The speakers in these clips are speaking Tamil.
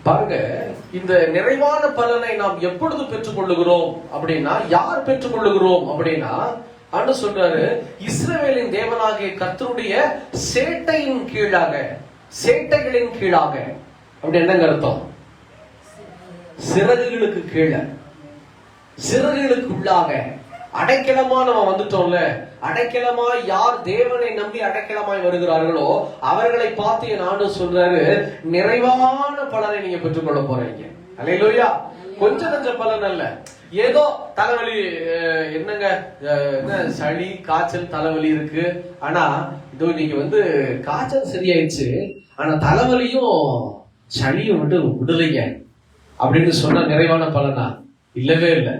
பாருங்க, இந்த நிறைவான பலனை நாம் எப்பொழுது பெற்றுக் கொள்ளுகிறோம் அப்படின்னா, யார் பெற்றுக் கொள்ளுகிறோம் அப்படின்னா, ஆண்டு சொல்றாரு, இஸ்ரவேலின் தேவனாகிய கர்த்தருடைய சேட்டையின் கீழாக, சேட்டைகளின் கீழாக. அப்படி என்னங்க அர்த்தம்? சிறகுகளுக்கு கீழே, சிறகுகளுக்கு உள்ளாக அடைக்கலமா நம்ம வந்துட்டோம்ல. அடைக்கலமாய் யார் தேவனை நம்பி அடைக்கலமாய் வருகிறார்களோ அவர்களை பார்த்து என் ஆண்டவர் சொல்றாரு, நிறைவான பலனை நீங்க பெற்றுக்கொள்ள போறீங்க. அல்லேலூயா. கொஞ்சம் கொஞ்ச பலன் அல்ல. ஏதோ தலைவலி, என்னங்க சளி காய்ச்சல் தலைவலி இருக்கு, ஆனா இதோ நீங்க காய்ச்சல் சரியாயிடுச்சு, ஆனா தலைவலியும் சளியும் விடலைங்க அப்படின்னு சொன்னா நிறைவான பலனா? இல்லவே இல்லை.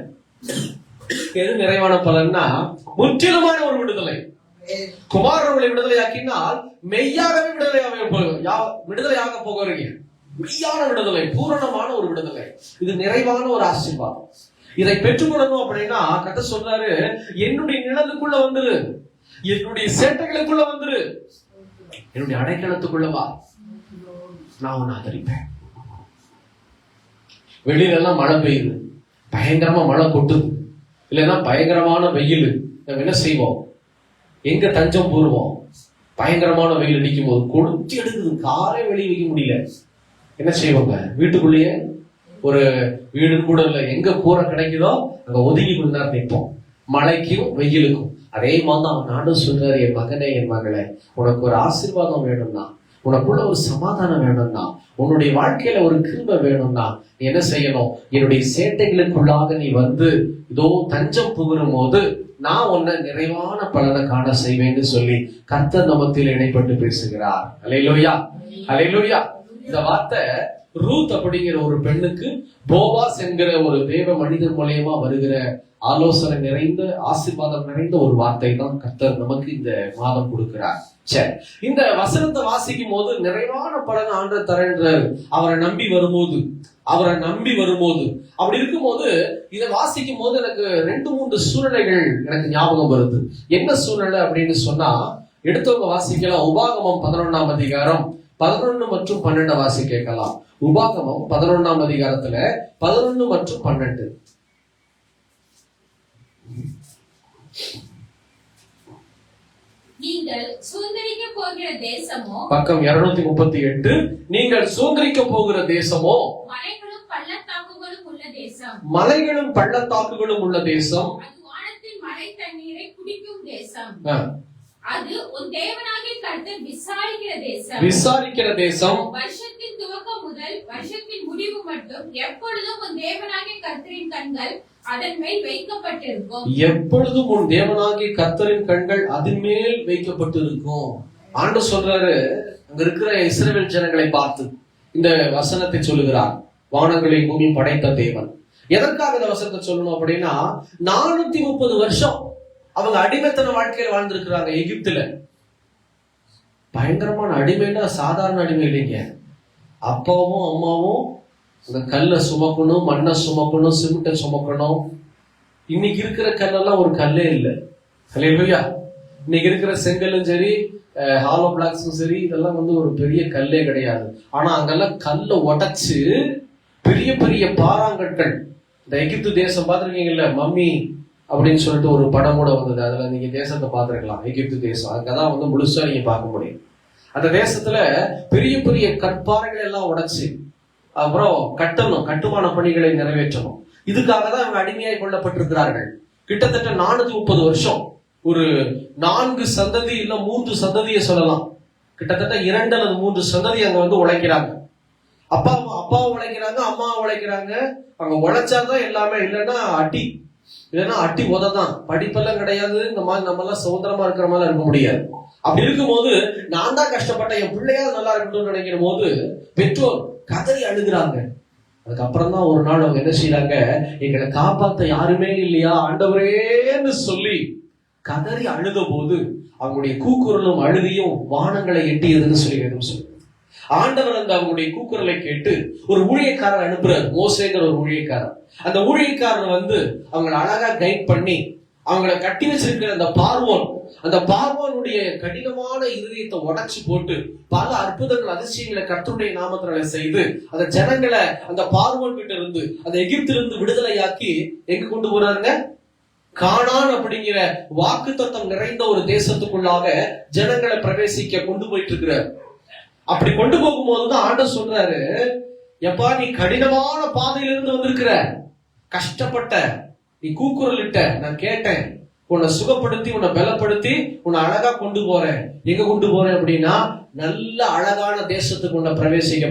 எது நிறைவான பலன்னா, முற்றிலுமான ஒரு விடுதலை. குமாரர்களை விடுதலையாக்கினால் மெய்யாகவே விடுதலையாக போகிறீங்க. மெய்யான விடுதலை, பூரணமான ஒரு விடுதலை. இது நிறைவான ஒரு ஆசீர்வாதம். இதை பெற்றுக்கொள்ளணும் அப்படின்னா கர்த்தர் சொல்றாரு, என்னுடைய நிழலுக்குள்ள வந்துரு, என்னுடைய சேட்டைகளுக்குள்ள வந்துரு, என்னுடைய அடைக்கலத்துக்குள்ள வா, நான் உன்னை ஆதரிப்பேன். வெளியில எல்லாம் மழை பெய்யுது, பயங்கரமா மழை கொட்டுது, இல்லைன்னா பயங்கரமான வெயில், நம்ம என்ன செய்வோம்? எங்க தஞ்சம் போடுவோம்? பயங்கரமான வெயில் அடிக்கும் போது கொளுத்தி எடுக்குது, காரை வெளியே வைக்க முடியல, என்ன செய்வாங்க? வீட்டுக்குள்ளேயே, ஒரு வீடு கூட இல்லை, எங்க கூரை கிடைக்குதோ அங்க ஒதுங்கி கொஞ்ச நேரம் நிற்போம், மழைக்கும் வெயிலுக்கும். அதே மாதிரி தான் அவன் நானும் சொல்றாரு, என் மகனே என் மகளே, உனக்கு ஒரு ஆசீர்வாதம் வேணும்னா, உனக்குள்ள ஒரு சமாதானம் வேணும்னா, உன்னுடைய வாழ்க்கையில ஒரு கிருபை வேணும்னா நீ என்ன செய்யணும்? என்னுடைய சேட்டைகளுக்குள்ளாக நீ இதோ தஞ்சம் புகுற போது நான் உன்னை நிறைவான பலனை காண செய்வேன்னு சொல்லி கர்த்தர் நமத்தில் இணைப்பட்டு பேசுகிறார். அல்லேலூயா, அல்லேலூயா. இந்த வார்த்தை ரூத் அப்படிங்கிற ஒரு பெண்ணுக்கு போவாஸ் என்கிற ஒரு தேவ மனிதன் மூலமா வருகிற ஆலோசனை நிறைந்த, ஆசீர்வாதம் நிறைந்த ஒரு வார்த்தை தான் கர்த்தர் நமக்கு இந்த மாதம் கொடுக்கிறார். சரி, இந்த வசனத்தை வாசிக்கும் போது நிறைவான பலன் ஆண்டவர் தரன்றார். அவரை நம்பி வரும்போது, அவரை நம்பி வரும்போது, அப்படி இருக்கும்போது இதை வாசிக்கும் போது எனக்கு 2-3 சூழ்நிலைகள் எனக்கு ஞாபகம் வருது. என்ன சூழ்நிலை அப்படின்னு சொன்னா, எடுத்தவங்க வாசிக்கலாம். உபாகமம் 11ஆம் அதிகாரம் 11 மற்றும் 12 வாசி கேட்கலாம். உபாகமம் 11ஆம் அதிகாரத்துல 11 மற்றும் 12. நீங்கள் சுதந்திரிக்க போகிற தேசமோ, பக்கம் 238. நீங்கள் சுதந்திரிக்க போகிற தேசமோ மலைகளும் பள்ளத்தாக்குகளும் உள்ள தேசம், மலைகளும் பள்ளத்தாக்குகளும் உள்ள தேசம், அது வானத்தின் மழை தண்ணீரை குடிக்கும் தேசம், அது உன் தேவனாகிய கர்த்தர் விசாரிக்கிற தேசம், விசாரிக்கிற தேசம், வருஷத்தின் துவக்கம் முதல் வருஷத்தின் முடிவு மட்டும் எப்பொழுதும் உன் தேவனாகிய கர்த்தரின் கண்கள் அதன் மேல் வைக்கப்பட்டிருக்கும். எப்பொழுதும் உன் தேவனாகிய கர்த்தரின் கண்கள் அதன் மேல் வைக்கப்பட்டிருக்கும். ஆண்டவர் சொல்றாரு, அங்க இருக்கிற இஸ்ரவேல் ஜனங்களை பார்த்து இந்த வசனத்தை சொல்லுகிறார். வானங்களை பூமி படைத்த தேவன். எதற்காக இந்த வசனத்தை சொல்லணும் அப்படின்னா, 430 வருஷம் அவங்க அடிமைத்தன வாழ்க்கையில வாழ்ந்திருக்கிறாங்க எகிப்துல. பயங்கரமான அடிமைன்னா சாதாரண அடிமை இல்லைங்க. அப்பாவும் அம்மாவும் இந்த கல்லை சுமக்கணும், மண்ணை சுமக்கணும், சிமெண்ட்டை சுமக்கணும். இன்னைக்கு இருக்கிற கல்லெல்லாம் ஒரு கல்லே இல்லை. அல்லேலூயா. இன்னைக்கு இருக்கிற செங்கல்லும் சரி, ஹாலோ பிளாக்ஸும் சரி, இதெல்லாம் ஒரு பெரிய கல்லே கிடையாது. ஆனா அங்கெல்லாம் கல்லை உடைச்சு பெரிய பெரிய பாறாங்கற்கள். இந்த எகிப்து தேசம் பார்த்துருக்கீங்கல்ல, மம்மி அப்படின்னு சொல்லிட்டு ஒரு படம் கூட வந்தது. அதுல நீங்க தேசத்தை பார்த்துருக்கலாம், எகிப்து தேசம். அங்கதான் முழுசா நீங்க பார்க்க முடியும். அந்த தேசத்துல பெரிய பெரிய கற்பாறைகள் எல்லாம் உடைச்சு அப்புறம் கட்டணும், கட்டுமான பணிகளை நிறைவேற்றணும். இதுக்காக தான் அவங்க அடிமையாய் கொள்ளப்பட்டிருக்கிறார்கள். கிட்டத்தட்ட 430 வருஷம். ஒரு 4 சந்ததி இல்ல 3 சந்ததியை சொல்லலாம். கிட்டத்தட்ட 2 அல்லது 3 சந்ததி அங்க உழைக்கிறாங்க. அப்பாவும் உழைக்கிறாங்க, அம்மாவும் உழைக்கிறாங்க. அங்க உழைச்சாதான் எல்லாமே, இல்லைன்னா அடி, இல்லைன்னா அட்டி உததான். படிப்பெல்லாம் கிடையாது. இந்த மாதிரி நம்ம எல்லாம் சுதந்திரமா இருக்கிற மாதிரி இருக்க முடியாது. அப்படி இருக்கும்போது நான் தான் கஷ்டப்பட்டேன், என் பிள்ளையாவது நல்லா இருக்கணும்னு நினைக்கிற போது பெற்றோர் கதறி அழுகிறாங்க. அதுக்கப்புறம் தான் ஒரு நாள் அவங்க என்ன செய்யறாங்க, எங்களை காப்பாத்த யாருமே இல்லையா ஆண்டவரேன்னு சொல்லி கதறி அழுத போது அவங்களுடைய கூக்குரலும் அழுதியும் வானங்களை எட்டியதுன்னு சொல்லி சொல்லுங்க. ஆண்டவர் அவங்களுடைய கூக்குரலை கேட்டு ஒரு ஊழியக்காரர் அனுப்புறாரு, மோசேங்கிற ஒரு ஊழியக்காரர். அந்த ஊழியக்காரர் அவங்களை அழகா கைட் பண்ணி அவங்களை கட்டி வச்சிருக்கிற அந்த பார்வோன், அந்த பார்வோனுடைய கடினமான இருதயத்தை உடைச்சு போட்டு பல அற்புதங்கள் அதிசயங்களை கர்த்தருடைய நாமத்தினால செய்து அந்த ஜனங்களை அந்த பார்வோன் கிட்ட இருந்து அந்த எகிப்திலிருந்து விடுதலையாக்கி எங்க கொண்டு போறாருங்க? கானான் அப்படிங்கிற வாக்குத்தத்தம் நிறைந்த ஒரு தேசத்துக்குள்ளாக ஜனங்களை பிரவேசிக்க கொண்டு போயிட்டு இருக்கிறார். அப்படி கொண்டு போகும்போதுதான் ஆண்டவர் சொல்றாரு, எப்பா நீ கடினமான பாதையிலிருந்து வந்திருக்கிற, கஷ்டப்பட்ட, நீ கூக்குரல் இட்ட, நான் கேட்டேன், உன்னை சுகப்படுத்தி உன்னை பலப்படுத்தி உன்னை அழகா கொண்டு போறேன். எங்க கொண்டு போறேன் அப்படின்னா நல்ல அழகான தேசத்துக்கு உன்னை பிரவேசிக்க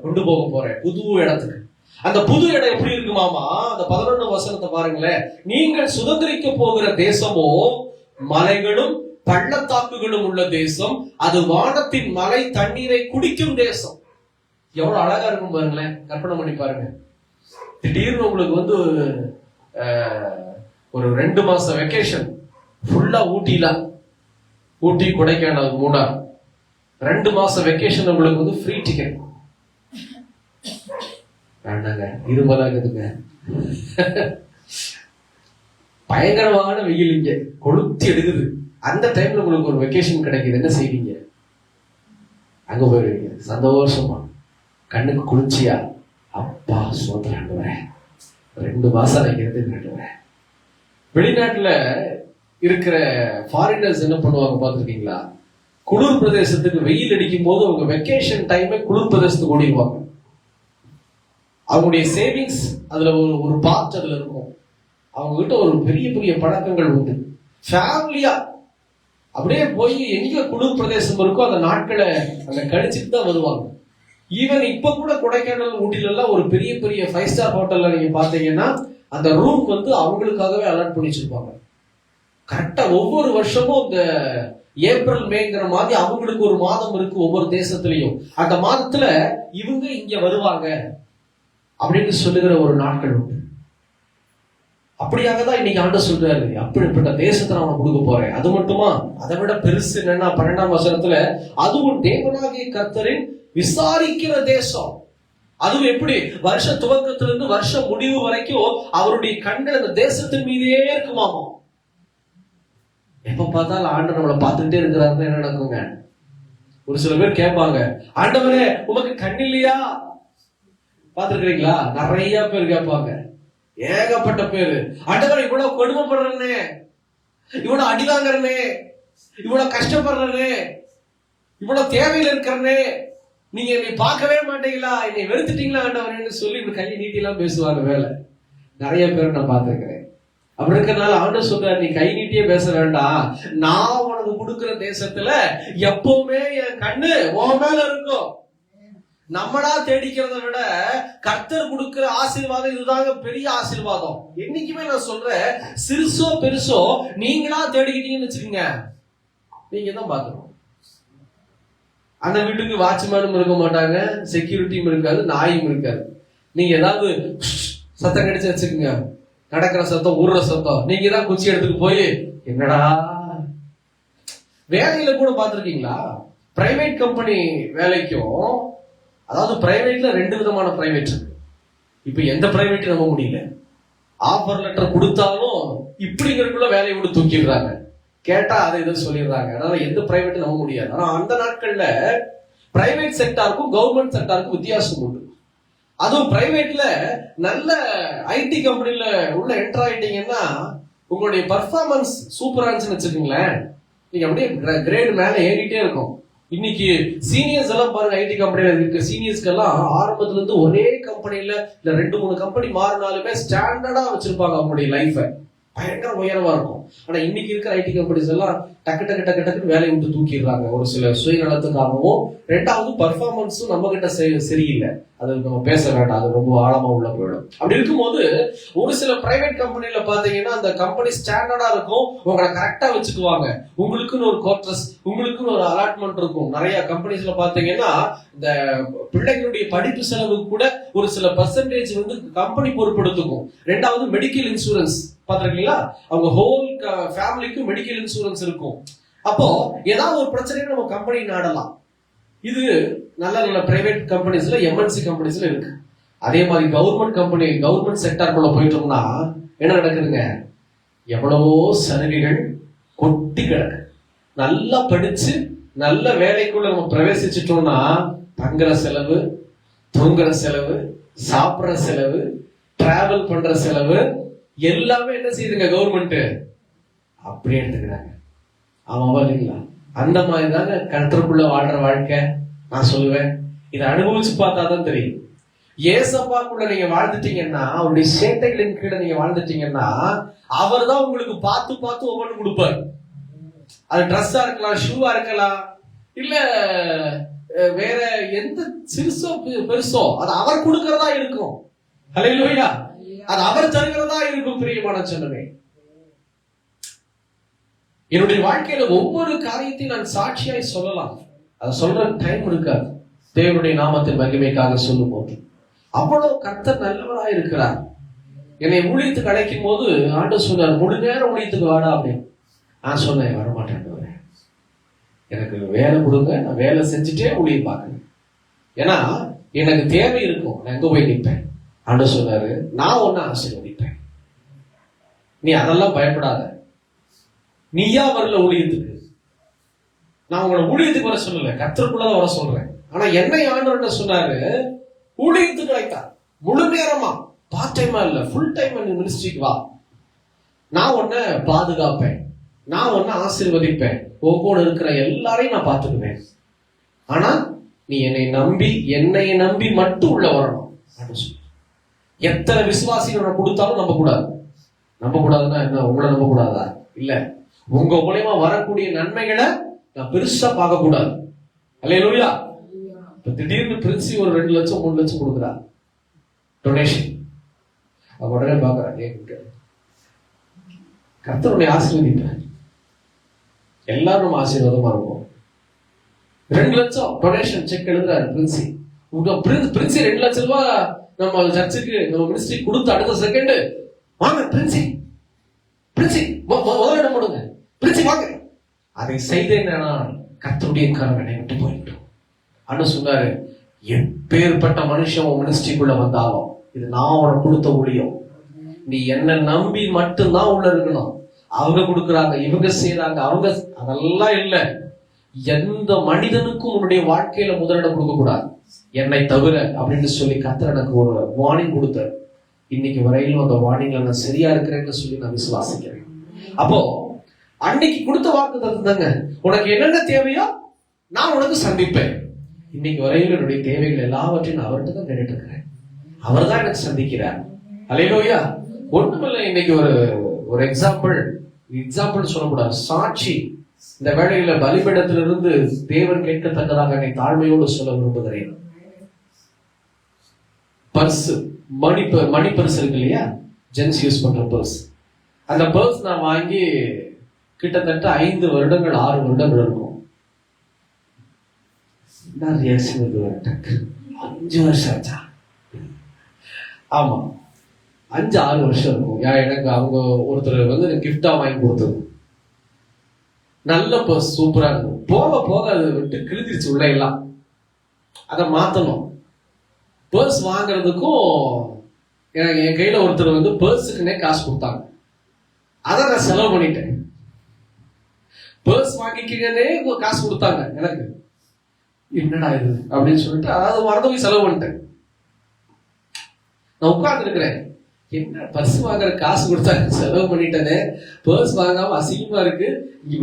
கொண்டு போக போறேன், புது இடத்துக்கு. அந்த புது இடம் எப்படி இருக்குமாமா? அந்த 11 வசனத்தை பாருங்களேன். நீங்கள் சுதந்திரிக்க போகிற தேசமோ மலைகளும் பள்ளத்தாக்குகளும் உள்ள தேசம், அது வானத்தின் மலை தண்ணீரை குடிக்கும் தேசம். எவ்வளவு அழகா இருக்கும் பாருங்களேன், கற்பனை பண்ணி பாருங்க. திடீர்னு உங்களுக்கு ஒரு 2 மாசம் வெக்கேஷன் ஃபுல்லா ஊட்டி கொடைக்கானல் மூணார் 2 மாசம் வெக்கேஷன் உங்களுக்கு ஃப்ரீ டிக்கெட். வேண்டாங்க, இருமலாகுதுங்க. பயங்கரமான வெயில் இங்க கொளுத்தி எடுக்குது. அந்த டைம்ல உங்களுக்கு ஒரு வெக்கேஷன் கிடைக்குது, என்ன செய்வீங்க? அங்க போயிருவீங்க சந்தோஷமா, கண்ணுக்கு குளிர்ச்சியா, அப்பா சோதனை 2 மாசம் நான் இருந்து. வெளிநாட்டுல இருக்கிற ஃபாரினர்ஸ் என்ன பண்ணுவாங்க பாத்துருக்கீங்களா? குளிர் பிரதேசத்துக்கு வெயில் அடிக்கும் போது அவங்க வெக்கேஷன் டைமே குளிர் பிரதேசத்துக்கு ஓடிடுவாங்க. அவங்களுடைய சேவிங்ஸ் அதுல ஒரு பார்ட் அதுல இருக்கும். அவங்க கிட்ட ஒரு பெரிய பெரிய பழக்கங்கள் உண்டு. ஃபேமிலியா அப்படியே போய் எங்க குளிர் பிரதேசம் இருக்கோ அந்த நாட்களை அங்க கழிச்சுட்டு தான் வருவாங்க. ஈவன் இப்ப கூட கொடைக்கானல் ஊட்டில எல்லாம் ஒரு பெரிய பெரிய 5 ஸ்டார் ஹோட்டல்ல நீங்க பாத்தீங்கன்னா அந்த ரூம் அவங்களுக்காகவே அலாட் பண்ணி வச்சிருப்பாங்க. கரெக்டா ஒவ்வொரு வருஷமும் இந்த ஏப்ரல் மேங்கிற மாதிரி அவங்களுக்கு ஒரு மாதம் இருக்கு ஒவ்வொரு தேசத்திலையும். அந்த மாதத்துல இவங்க இங்க வருவாங்க அப்படின்னு சொல்லுகிற ஒரு நாட்கள் உண்டு. அப்படியாகதான் இன்னைக்கு ஆண்டவர் சொல்றாரு, அப்படிப்பட்ட தேசத்தை நான் கொடுக்க போறேன். அது மட்டுமா, அதை விட பெருசு என்னன்னா 12ஆம் வசனத்துல, அதுவும் தேவனாகிய கர்த்தரின் விசாரிக்கிற தேசம். அதுவும் எப்படி? வருஷ துவக்கத்திலிருந்து வருஷ முடிவு வரைக்கும் அவருடைய கண்கள் அந்த தேசத்தின் மீதே இருக்குமாமா. எப்ப பார்த்தாலும் ஆண்டவர் நம்மளை பார்த்துக்கிட்டே இருக்கிறாருன்னு என்ன நடக்குங்க? ஒரு சில பேர் கேட்பாங்க, ஆண்டவரே உமக்கு கண் இல்லையா? பார்த்திருக்கிறீங்களா? நிறைய பேர் கேட்பாங்க, ஏகப்பட்ட பேரு. ஆண்டவரே இவ்வளவு கொடுமைப்படுறனே, இவ்வளவு அடி வாங்குறனே, இவ்வளவு கஷ்டப்படுறனே, இவ்வளவு தேவையில் இருக்கிறனே, நீங்க என்னை பார்க்கவே மாட்டீங்களா, என்னை வெறுத்துட்டீங்களா ஆண்டவரேன்னு சொல்லி இப்படி கையை நீட்டி எல்லாம் பேசுவாங்க. வேலை நிறைய பேர் நான் பார்த்திருக்கிறேன். அப்படி இருக்கிறதுனால ஆண்டவர் சொல்றாரு, நீ கை நீட்டியே பேச வேண்டாம், நான் உனக்கு கொடுக்கிற தேசத்துல எப்பவுமே என் கண்ணு உன் மேல இருக்கும். நம்மளா தேடிக்கிறத விட கர்த்தர் கொடுக்கிற ஆசீர்வாதம் இதுதாங்க பெரிய ஆசீர்வாதம். என்னைக்குமே நான் சொல்றேன், சிறுசோ பெருசோ நீங்களா தேடிக்கிட்டீங்கன்னு வச்சுக்கோங்க, நீங்க தான் பாக்கணும். அந்த வீட்டுக்கு வாட்ச்மேனும் இருக்க மாட்டாங்க, செக்யூரிட்டியும் இருக்காது, நாயும் இருக்காது. நீங்க ஏதாவது சத்தம் கிடைச்சு வச்சுக்கோங்க, நடக்கிற சத்தம், ஊர்ற சத்தம், நீங்க தான் குச்சி எடுத்துட்டு போய் என்னடா. வேலையில கூட பாத்திருக்கீங்களா? பிரைவேட் கம்பெனி வேலைக்கும், அதாவது பிரைவேட்ல 2 விதமான பிரைவேட் இருக்கு. இப்ப எந்த பிரைவேட் நம்ப முடியல. ஆஃபர் லெட்டர் கொடுத்தாலும் இப்படிங்கிறதுக்குள்ள வேலையை விட்டு தூக்கிடுறாங்க. கேட்டா அதை இதை சொல்லிடுறாங்க. அதனால எந்த பிரைவேட் நம்ப முடியாது. ஆனா அந்த நாட்கள்ல பிரைவேட் செக்டாருக்கும் கவர்மெண்ட் செக்டாருக்கும் வித்தியாசம் உண்டு. அதுவும் பிரைவேட்ல நல்ல ஐடி கம்பெனில உள்ள என்டர் ஆயிட்டீங்கன்னா உங்களுடைய பர்ஃபார்மன்ஸ் சூப்பரா இருந்துச்சுன்னு வச்சுக்கீங்களேன், நீங்க அப்படியே கிரேட் மேல ஏறிட்டே இருக்கும். இன்னைக்கு சீனியர்ஸ் எல்லாம் பாருங்க, ஐடி கம்பெனில இருக்க சீனியர்ஸ்க்கு எல்லாம் ஆரம்பத்துல இருந்து ஒரே கம்பெனில இல்ல 2-3 கம்பெனி மாறினாலுமே ஸ்டாண்டர்டா வச்சிருப்பாங்க அவங்களுடைய லைஃப. பயங்கர உயர்வா இருக்கும். ஆனா இன்னைக்கு இருக்கிற ஐடி கம்பெனிஸ் எல்லாம் டக்கு டக்கு டக்கு டக்குன்னு வேலையை விட்டு தூக்கிடுறாங்க. ஒரு சில சுயநலத்துக்காகவும், 2வது பர்ஃபார்மன்ஸும் நம்ம கிட்ட சரியில்லை. அது நம்ம பேச வேண்டாம், அது ரொம்ப ஆழமா உள்ள போயிடும். அப்படி இருக்கும்போது ஒரு சில பிரைவேட் கம்பெனில பாத்தீங்கன்னா அந்த கம்பெனி ஸ்டாண்டர்டா இருக்கும், உங்களை கரெக்டா வச்சுக்குவாங்க. உங்களுக்குன்னு ஒரு குவார்டர்ஸ், உங்களுக்குன்னு ஒரு அலாட்மெண்ட் இருக்கும். நிறைய கம்பெனிஸ்ல பாத்தீங்கன்னா இந்த பிள்ளைகளுடைய படிப்பு செலவுக்கு கூட ஒரு சில பெர்சன்டேஜ் கம்பெனி பொறுப்பெடுத்துக்கும். 2வது மெடிக்கல் இன்சூரன்ஸ் பாத்திருக்கீங்களா? அவங்க ஹோல் ஃபேமிலிக்கு மெடிக்கல் இன்சூரன்ஸ் இருக்கும். அப்போ ஏதாவது ஒரு பிரச்சனை நம்ம கம்பெனி நாடலாம். இது நல்ல நல்ல பிரைவேட் கம்பெனிஸ்ல, எம்என்சி கம்பெனிஸ்ல இருக்கு. அதே மாதிரி கவர்மெண்ட் கம்பெனி, கவர்மெண்ட் செக்டாருக்குள்ள போயிட்டோம்னா என்ன நடக்குதுங்க? எவ்வளவோ சலுகைகள் கொட்டி கிடக்கு. நல்லா படிச்சு நல்ல வேலைக்குள்ள நம்ம பிரவேசிச்சிட்டோம்னா தங்குற செலவு, தூங்குற செலவு, சாப்பிடுற செலவு, டிராவல் பண்ற செலவு எல்லாமே என்ன செய்யுதுங்க கவர்மெண்ட் அப்படியே எடுத்துக்கிறாங்க. ஆமாவா இல்லைங்களா? அந்த மாதிரி தாங்க கர்த்தருக்குள்ள வாழ்ற வாழ்க்கை. நான் சொல்லுவேன், இதை அனுபவிச்சு பார்த்தாதான் தெரியும். ஏசப்பாக்குள்ள நீங்க வாழ்ந்துட்டீங்கன்னா, அவருடைய சேட்டைகளின் கீழே நீங்க வாழ்ந்துட்டீங்கன்னா, அவர் தான் உங்களுக்கு பார்த்து பார்த்து ஒவ்வொன்று கொடுப்பாரு. அது ட்ரெஸ்ஸா இருக்கலாம், ஷூவா இருக்கலாம், இல்ல வேற எந்த சிறுசோ பெருசோ அது அவர் கொடுக்கறதா இருக்கும். ஹல்லேலூயா. அது அவர் தருகிறதா இருக்கும். பிரியமான சொன்னமே, என்னுடைய வாழ்க்கையில ஒவ்வொரு காரியத்தையும் நான் சாட்சியாய் சொல்லலாம். அதை சொல்ற டைம் இருக்காது. தேவனுடைய நாமத்தின் மகிமைக்காக சொல்லும் போது அவ்வளவு கர்த்தர் நல்லவராய் இருக்கிறார். என்னை ஊழியத்துக்கு அழைக்கும் போது ஆண்டவர் சொன்னார், முழு நேரம் ஊழியத்துக்கு வாடா அப்படின்னு. நான் சொன்னேன், வரமாட்டேன், எனக்கு வேலை கொடுங்க, நான் வேலை செஞ்சுட்டே ஊழியம் பார்க்கணும். ஏன்னா எனக்கு தேவை இருக்கும், நான் எங்க போய் நிற்பேன். ஆண்டவர் சொன்னாரு, நான் ஒன்னு ஆசீர்வதிப்பேன், நீ அதெல்லாம் பயப்படாத. நீயா வரல ஊழியத்துக்கு, நான் உங்களை ஊழியத்துக்கு வர சொல்லல, கர்த்தருக்குள்ளதான் வர சொல்றேன். ஆனா என்னை ஆண்டவர் சொன்னாரு, ஊழியத்துக்கு அழைத்தார். முழு நேரமா, பார்ட் டைமா இல்ல, ஃபுல் டைம் மினிஸ்ட்ரிக்கு வா, நான் உன்னை பாதுகாப்பேன், நான் உன்னை ஆசீர்வதிப்பேன், உன் இருக்கிற எல்லாரையும் நான் பார்த்துக்குவேன். ஆனா நீ என்னை நம்பி மட்டும் உள்ள வரணும். எத்தனை விசுவாசிகள் நான் கொடுத்தாலும் நம்ப கூடாது. நம்ப கூடாதுன்னா என்ன, உங்களை நம்ப கூடாதா? இல்ல, உங்க மூலமா வரக்கூடிய நன்மைகளை நான் பெருசா பார்க்க கூடாது. அல்லேலூயா. இப்ப திடீர்னு பிரின்சி ஒரு 2 லட்சம் 3 லட்சம் கொடுக்குறா டொனேஷன், உடனே பாக்குறாங்க, கர்த்தருடைய ஆசீர்வதிப்பேன், எல்லாரும் ஆசீர்வாதமா இருக்கும். 2 லட்சம் டொனேஷன் செக் எழுதுறாரு பிரின்சி. பிரின்சி 2 லட்சம் ரூபாய் நம்ம சர்ச்சுக்கு நம்ம மினிஸ்ட்ரி கொடுத்து அடுத்த செகண்ட், வாங்க பிரின்சி, பிரின்சி முதலிடம் போடுங்க, பிரின்சி வாங்க. அதை செய்தேன், கர்த்தருடைய கரவனை விட்டு போயிட்டோம். அண்ணன் சொன்னாரு, எப்பேற்பட்ட மனுஷன் உன் மினிஸ்ட்ரிக்குள்ள வந்தாலும் இது நான் உனக்கு கொடுத்த ஊழியம், நீ என்ன நம்பி மட்டும்தான் உள்ள இருக்கணும். அவங்க கொடுக்குறாங்க, இவங்க செய்யறாங்க, அவங்க அதெல்லாம் இல்ல. எந்த மனிதனுக்கும் உன்னுடைய வாழ்க்கையில முதலிடம் கொடுக்க கூடாது, என்னை தவிர அப்படின்னு சொல்லி கர்த்தர் எனக்கு ஒரு வார்னிங் கொடுத்தார். இன்னைக்கு வரையிலும் அந்த வார்னிங்ல நான் சரியா இருக்கிறேன்னு சொல்லி நான் விசுவாசிக்கிறேன். அப்போ அன்னைக்கு கொடுத்த வாக்கு தந்தாங்க, உனக்கு என்னென்ன தேவையோ நான் உனக்கு சந்திப்பேன். இன்னைக்கு வரையிலும் என்னுடைய தேவைகள் எல்லாவற்றையும் நான் அவர்கிட்ட தான் கேட்டுட்டு இருக்கிறேன். அவர் தான் எனக்கு சந்திக்கிறார். அல்லேலூயா. ஒண்ணுமில்லை, இன்னைக்கு ஒரு எக்ஸாம்பிள் சொல்லக்கூடாது, சாட்சி. இந்த வேளையில பலிபீடத்திலிருந்து தேவன் கேட்கத்தக்கதாக என்னை தாழ்மையோடு சொல்ல விரும்புகிறேன். பர்ஸ், மணி பர்ஸ் இருக்கு இல்லையா, ஜென்ஸ் யூஸ் பண்ற பர்ஸ். அந்த பர்ஸ் நான் வாங்கி கிட்டத்தட்ட 5 வருடங்கள் 6 வருடங்கள் இருக்கும். 5 வருஷம் ஆச்சா? ஆமா, 5-6 வருஷம் இருக்கும். எனக்கு அவங்க ஒருத்தர் வந்து கிஃப்டா வாங்கி கொடுத்தது. நல்ல பர்ஸ், சூப்பரா இருக்கும். போக போக அது விட்டு கிழிஞ்சிருச்சு உள்ள எல்லாம், அதை மாத்தணும். பர்ஸ் வாங்குறதுக்கும் என் கையில ஒருத்தர் வந்து பர்ஸுக்குன்னே காசு கொடுத்தாங்க, அதை நான் செலவு பண்ணிட்டேன். பர்ஸ் வாங்கிக்கங்கன்னே காசு கொடுத்தாங்க எனக்கு. என்னடா இது அப்படின்னு சொல்லிட்டு அதாவது மறந்து போய் செலவு பண்ணிட்டேன். நான் உட்கார்ந்து இருக்கிறேன், என்ன பர்ஸ் வாங்குற காசு கொடுத்தாங்க செலவு பண்ணிட்டேனே, பர்ஸ் வாங்காம அசிங்கமா இருக்கு,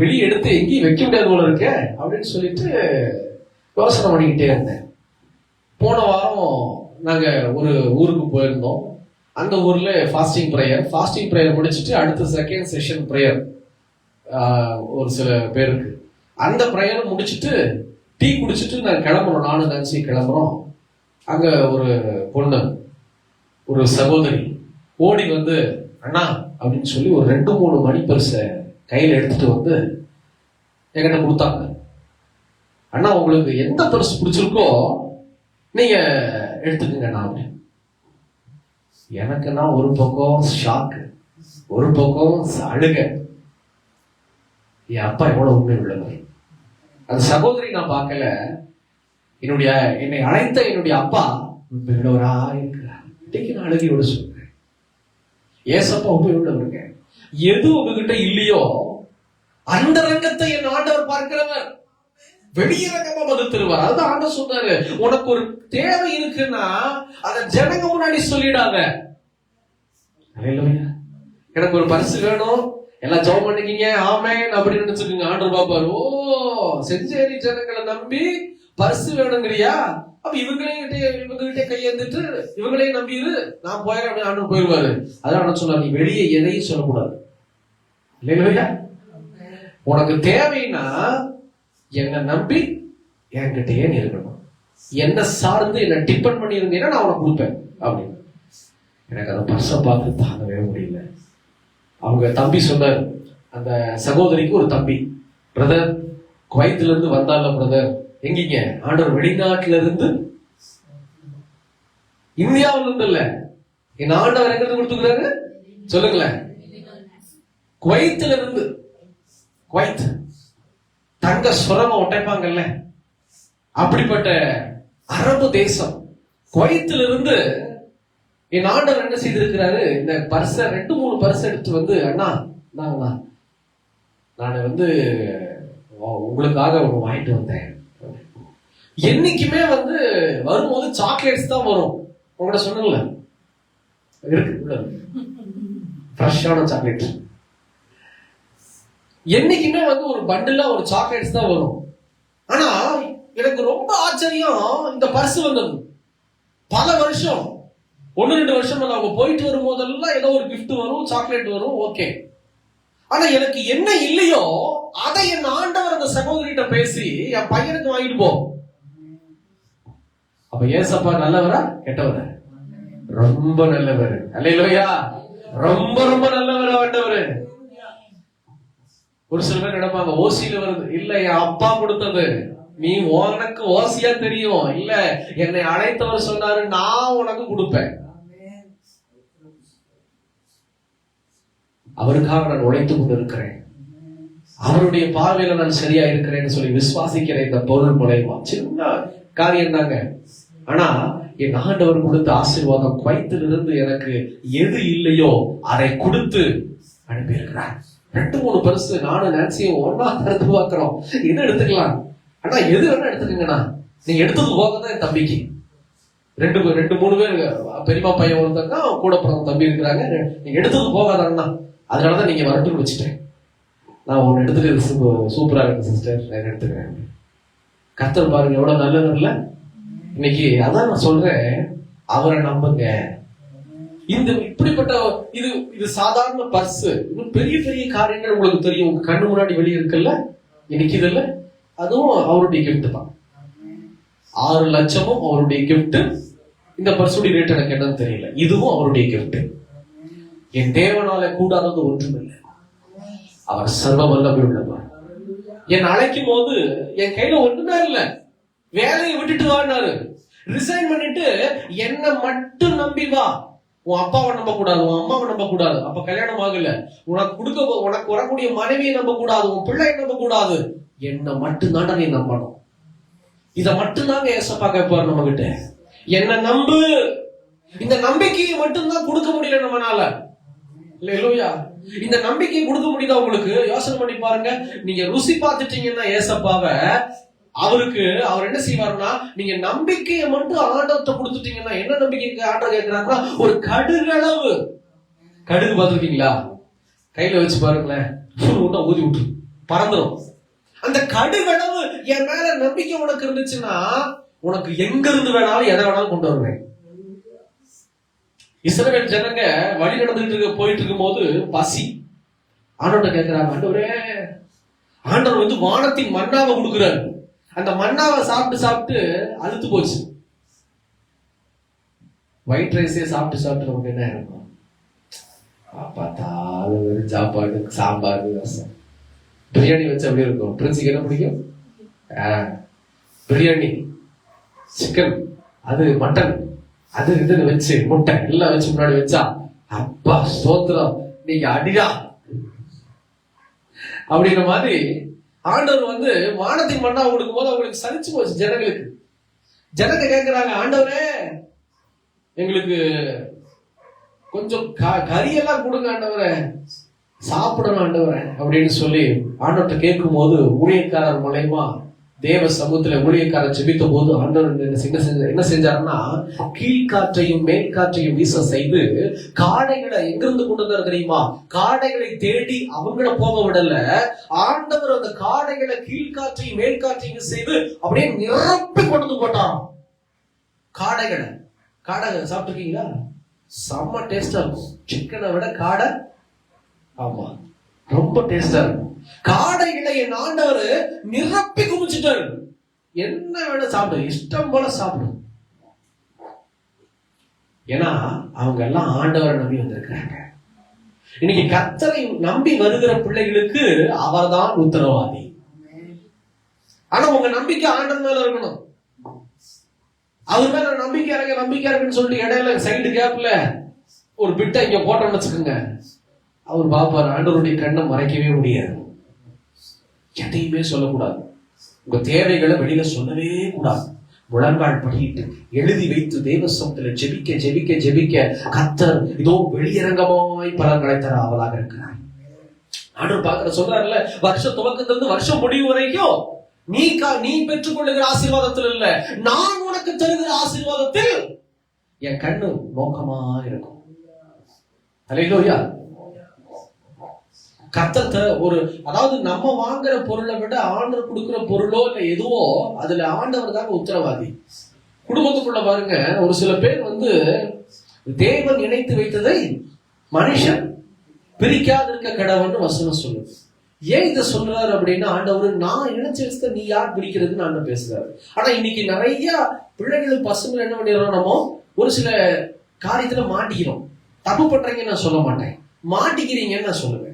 வெளியே எடுத்து எங்கேயும் வைக்க முடியாது போல இருக்கு அப்படின்னு சொல்லிட்டு யோசனை பண்ணிக்கிட்டே இருந்தேன். போன வாரம் நாங்க ஒரு ஊருக்கு போயிருந்தோம். அந்த ஊர்ல ஃபாஸ்டிங் ப்ரேயர் முடிச்சுட்டு அடுத்த செகண்ட் செஷன் ப்ரேயர் ஒரு சில பேருக்கு. அந்த ப்ரேயர் முடிச்சுட்டு டீ குடிச்சிட்டு நான் கிளம்புறோம், நானும் நினைச்சு கிளம்புறோம். அங்க ஒரு பொண்ணு, ஒரு சகோதரி ஓடி வந்து, அண்ணா அப்படின்னு சொல்லி ஒரு 2-3 மணி பரிசை கையில எடுத்துட்டு வந்து என்கிட்ட கொடுத்தாங்க. அண்ணா, உங்களுக்கு எந்த பரிசு பிடிச்சிருக்கோ நீங்க எடுத்துக்கங்கண்ணா அப்படின்னு. எனக்குன்னா ஒரு பக்கம் ஷாக்கு, ஒரு பக்கம் அழுக. என் அப்பா எவ்வளவு உண்மை உள்ளவர். அந்த சகோதரி நான் பார்க்கல, என்னை அழைத்த என்னுடைய அப்பா உண்மையுள்ளவரா இருக்கிறார். இன்னைக்கு நான் அழுகியோட சொல்றேன், ஏசப்பா உண்மையுள்ளவருங்க. எது உங்ககிட்ட இல்லையோ அந்த ரங்கத்தை என் ஆண்டவர் பார்க்கிறவர், வெளியரங்கமா பதில் தருவார். அதுதான் ஆண்டவர் சொன்னாரு, உனக்கு ஒரு தேவை இருக்குன்னா அத ஜனங்க முன்னாடி சொல்லிடாத. எனக்கு ஒரு பரிசு வேணும், எல்லாம் ஜெபம் பண்ணிக்கிங்க ஆமென் அப்படின்னு நினைச்சுக்கோங்க. ஆண்டவர் பாப்பாரு, ஓ செஞ்சேரி ஜனங்களை நம்பி பரிசு வேணுங்கிறியா, அப்ப இவங்ககிட்ட கையெழுந்துட்டு இவங்களையும் நம்பிடு, நான் போயிடுறேன் அப்படின்னு ஆண்டவர் போயிடுவாரு. அதான் சொன்னார், நீ வெளியே எதையும் சொல்லக்கூடாது. இல்லையா? உனக்கு தேவைன்னா என்னை நம்பி என்கிட்டயே நீ இருக்கணும், என்ன சார்ந்து என்ன டிபெண்ட் பண்ணி இருந்தீங்கன்னா நான் உனக்கு கொடுப்பேன் அப்படின்னு. எனக்கு அந்த பர்சை பார்த்து தாங்கவே முடியல. அவங்க தம்பி சொன்னார், அந்த சகோதரிக்கு ஒரு தம்பி, பிரதர் குவைத்துல இருந்து வந்தால பிரதர், எங்கீங்க? ஆண்டவர் வெளிநாட்டுல இருந்து, இந்தியாவில இருந்து இல்ல, என் ஆண்டவர் எங்க இருந்து கொடுத்துக்கிறாரு சொல்லுங்களேன்? குவைத்துல இருந்து. குவைத் தங்க சுரமம் உடைப்பாங்கல்ல, அப்படிப்பட்ட அரபு தேசம். குவைத்துல இருந்து என் ஆண்டவர் என்ன செய்திருக்கிறாரு, இந்த பர்ச 2-3 பர்ஸ் எடுத்து வந்து, அண்ணா நான் வந்து உங்களுக்காக ஒண்ணு வாங்கிட்டு வந்தேன். என்னைக்குமே வந்து வரும்போது சாக்லேட்ஸ் தான் வரும். உங்கள்கிட்ட சொன்னல இருக்கு ஃப்ரெஷ்ஷான சாக்லேட். என்னைக்குமே வந்து ஒரு பண்டிலா ஒரு சாக்லேட்ஸ் தான் வரும். ஆனா எனக்கு ரொம்ப ஆச்சரியம், இந்த பர்ஸ் வந்தது பல வருஷம், 1-2 வருஷம் அவங்க போயிட்டு வரும் போதெல்லாம் ஏதோ ஒரு கிஃப்ட் வரும், சாக்லேட் வரும், ஓகே. ஆனா எனக்கு என்ன இல்லையோ அதை என் ஆண்டவர் அந்த சகோதரிட்ட பேசி என் பையனுக்கு வாங்கிட்டு போ. அப்ப ஏசப்பா நல்லவரா கெட்டவரா? ரொம்ப நல்லவர். அல்லேலூயா, ரொம்ப ரொம்ப நல்லவர் ஆண்டவர். ஒரு சில பேர் நினைப்பாங்க ஓசியில வருது, இல்ல என் அப்பா கொடுத்தது, நீ உனக்கு ஓசியா தெரியும், இல்ல என்னை அழைத்தவர் சொன்னாரு நான் உனக்கு கொடுப்பேன். அவருக்காக நான் உழைத்துக் கொண்டு இருக்கிறேன், அவருடைய பார்வையில நான் சரியா இருக்கிறேன்னு சொல்லி விசுவாசிக்கிறேன். இந்த பொருள் மூலமா சின்ன காரியம் தாங்க. ஆனா என் ஆண்டவர் கொடுத்த ஆசீர்வாதம், குவைத்திலிருந்து எனக்கு எது இல்லையோ அதை கொடுத்து அனுப்பி இருக்கிறார். 2-3 பரிசு நானும் நான்சியும் ஒன்னா திறந்து பார்க்கிறோம். என்ன எடுத்துக்கலாம் ஆனா எது வேணா எடுத்துக்கங்கண்ணா, நீங்க எடுத்தது போகதான் என் தம்பிக்கு 2-3 பேர், பெரியமா பையன் ஒருத்தங்க கூட பிறந்த தம்பி இருக்கிறாங்க, நீங்க எடுத்தது போகாதான்னா அதனாலதான் நீங்க வரட்டுன்னு வச்சுட்டேன். நான் ஒன்னு எடுத்துட்டு சூப்பரா இருக்கு சிஸ்டர், நான் எடுத்துக்கிறேன். கர்த்தர் பாருங்க எவ்வளவு நல்லது இல்ல. இன்னைக்கு அதான் நான் சொல்றேன், அவரை நம்புங்க. இந்த இப்படிப்பட்ட இது சாதாரண பர்ஸ், இன்னும் பெரிய பெரிய காரியங்கள் உங்களுக்கு தெரியும், உங்க கண்ணு முன்னாடி வெளியே இருக்குல்ல, இன்னைக்கு இதுல அதுவும் அவருடைய கிஃப்ட் தான். 6 லட்சமும் அவருடைய கிஃப்ட். இந்த பர்சுடைய ரேட் எனக்கு என்னன்னு தெரியல, இதுவும் அவருடைய கிஃப்ட். என் தேவனால கூடாதது ஒன்றுமில்லை, அவர் சர்வ வல்லமை உள்ளவர். என் அழைக்கும் போது என் கையில ஒண்ணுமே இல்லை, வேலையை விட்டுட்டு வானாரு, ரிசைன் பண்ணிட்டு என்ன மட்டும் நம்பி வா. உன் அப்பாவை நம்ப கூடாது, உன் அம்மாவை நம்ப கூடாது, அப்ப கல்யாணம் ஆகல, உனக்கு வரக்கூடிய மனைவியை நம்ப கூடாது, உன் பிள்ளையை நம்ப கூடாது, என்ன மட்டும்தான் நீ நம்பணும். இத மட்டும்தாங்க ஏசப்பா கேட்பாரு நம்ம கிட்ட, என்ன நம்பு. இந்த நம்பிக்கையை மட்டும்தான் கொடுக்க முடியல நம்மனால. இல்லையா? இந்த நம்பிக்கையை கொடுக்க முடியுதா உங்களுக்கு? யோசனை பண்ணி பாருங்க. நீங்க ருசி பார்த்துட்டீங்கன்னா ஏசப்பாவை, அவர் என்ன செய்வாருன்னா, நீங்க நம்பிக்கையை மட்டும் ஆண்டவத்தை கொடுத்துட்டீங்கன்னா, என்ன நம்பிக்கைக்கு ஆண்டவர் கேட்கிறாருன்னா, ஒரு கடுகளவு கடுகு பார்த்துருக்கீங்களா? கையில வச்சு பாருங்களேன், ஊதி விட்டு பறந்துடும். அந்த கடுகளவு என் மேல நம்பிக்கை உனக்கு இருந்துச்சுன்னா, உனக்கு எங்க இருந்து வேணாலும் எதை வேணாலும் கொண்டு வருவேன். இஸ்ரவேல் ஜனங்க வழி நடந்துட்டு போயிட்டு இருக்கும் போது பசி, ஆண்டவர்கிட்ட கேட்கிறாங்க, ஆண்டவரே, ஆண்டவர் வந்து வானத்தின் மன்னாவை கொடுக்கிறாரு. அந்த மன்னாவை சாப்பிட்டு சாப்பிட்டு அழுத்து போச்சு. ஒயிட் ரைஸே சாப்பிட்டு சாப்பிட்டு நமக்கு என்ன இருக்கும்? பார்த்தாலும் சாப்பாடு, சாம்பார், ரசம், பிரியாணி வச்சு அப்படி இருக்கும். பிரின்ஸுக்கு என்ன பிடிக்கும்? பிரியாணி, சிக்கன், அது மட்டன், அது இதுன்னு வச்சு முட்டை எல்லாம் வச்சு முன்னாடி வச்சா, அப்பா ஸ்தோத்திரம், நீங்க அடிடா அப்படிங்கிற மாதிரி. ஆண்டவர் வந்து வானத்தின் மன்னா கொடுக்கும் போது அவங்களுக்கு சலிச்சு போச்சு ஜனங்களுக்கு. ஜனங்க கேட்கிறாங்க, ஆண்டவரே எங்களுக்கு கொஞ்சம் கறியெல்லாம் கொடுங்க ஆண்டவரே. சாப்பிடணும் ஆண்டவரே அப்படின்னு சொல்லி ஆண்டவர்கிட்ட கேட்கும் போது ஊழியக்காரர் மூலமா தேவ சமூகத்துல ஊழியக்காரர் ஜெபித்த போது ஆண்டவர் என்ன செஞ்சாருன்னா கீழ்காற்றையும் மேற்காற்றையும் வீச செய்து காடைகளை எங்கிருந்து கொண்டு வந்தாரு தெரியுமா? காடைகளை தேடி அவங்கள போக விடல. ஆண்டவர் அந்த காடைகளை கீழ்காற்றையும் மேற்காற்றையும் செய்து அப்படியே நிரப்பி கொண்டு வந்து போட்டாராம். காடை சாப்பிட்டுருக்கீங்களா? செம்ம டேஸ்டா இருக்கும். சிக்கனை விட காடை ஆமா ரொம்ப டேஸ்டா இருக்கும். காடைகளை என் ஆண்டவர் நிரப்பி குமிச்சிட்டாரு. என்ன வேணா சாப்பிடு, இஷ்டம் போல சாப்பிடு. ஏன்னா அவங்க எல்லாம் ஆண்டவரை நம்பி வந்திருக்கிறாங்க. இன்னைக்கு கர்த்தரை நம்பி வருகிற பிள்ளைகளுக்கு அவர்தான் உத்தரவாதி. ஆனா உங்க நம்பிக்கை ஆண்டவர் மேல இருக்கணும். அவர் மேல நம்பிக்கை இருக்குன்னு சொல்லிட்டு இடையில சைடு கேப்ல ஒரு பிட்டை இங்க போட்டோம்னு வச்சுக்கோங்க, அவர் பாப்பார். ஆண்டவருடைய கண்ணை மறைக்கவே முடியாது. எதையுமே சொல்லக்கூடாது. உங்க தேவைகளை வெளியில சொல்லவே கூடாது. முழங்கால் படிட்டு எழுதி வைத்து தேவ சமூகத்துல ஜெபிக்க ஜெபிக்க ஜெபிக்க கர்த்தர் இதோ வெளியரங்கமாய் பலன்களை தர ஆவலாக இருக்கிறார். ஆண்டவர் பார்க்கிற சொல்றாருல்ல, வருஷம் துவக்கத்திலிருந்து வருஷம் முடிவு வரைக்கும் நீ பெற்றுக் கொள்ளுகிற ஆசீர்வாதத்தில் இல்ல, நான் உனக்கு தருகிற ஆசீர்வாதத்தில் என் கண்ணு நோக்கமா இருக்கும். அல்லேலூயா. கர்த்தத்தை அதாவது நம்ம வாங்குற பொருளை விட ஆண்டவர் கொடுக்கிற பொருளோ இல்ல எதுவோ அதுல ஆண்டவர் தாங்க உத்தரவாதி. குடும்பத்துக்குள்ள பாருங்க, ஒரு சில பேர் தேவன் இணைத்து வைத்ததை மனுஷன் பிரிக்காது இருக்க கடவுள்னு வசனம் சொல்லுது. ஏன் இதை சொல்றாரு அப்படின்னா, ஆண்டவர் நான் இணைச்சு வச்சத நீ யார் பிரிக்கிறதுன்னு ஆண்டவர் பேசுறாரு. ஆனா இன்னைக்கு நிறைய பிள்ளைகள் பசங்களை என்ன பண்ணிடுறோம், நம்ம ஒரு சில காரியத்துல மாட்டிக்கிறோம். தப்பு பண்றீங்கன்னு நான் சொல்ல மாட்டேன், மாட்டிக்கிறீங்கன்னு நான் சொல்லுவேன்.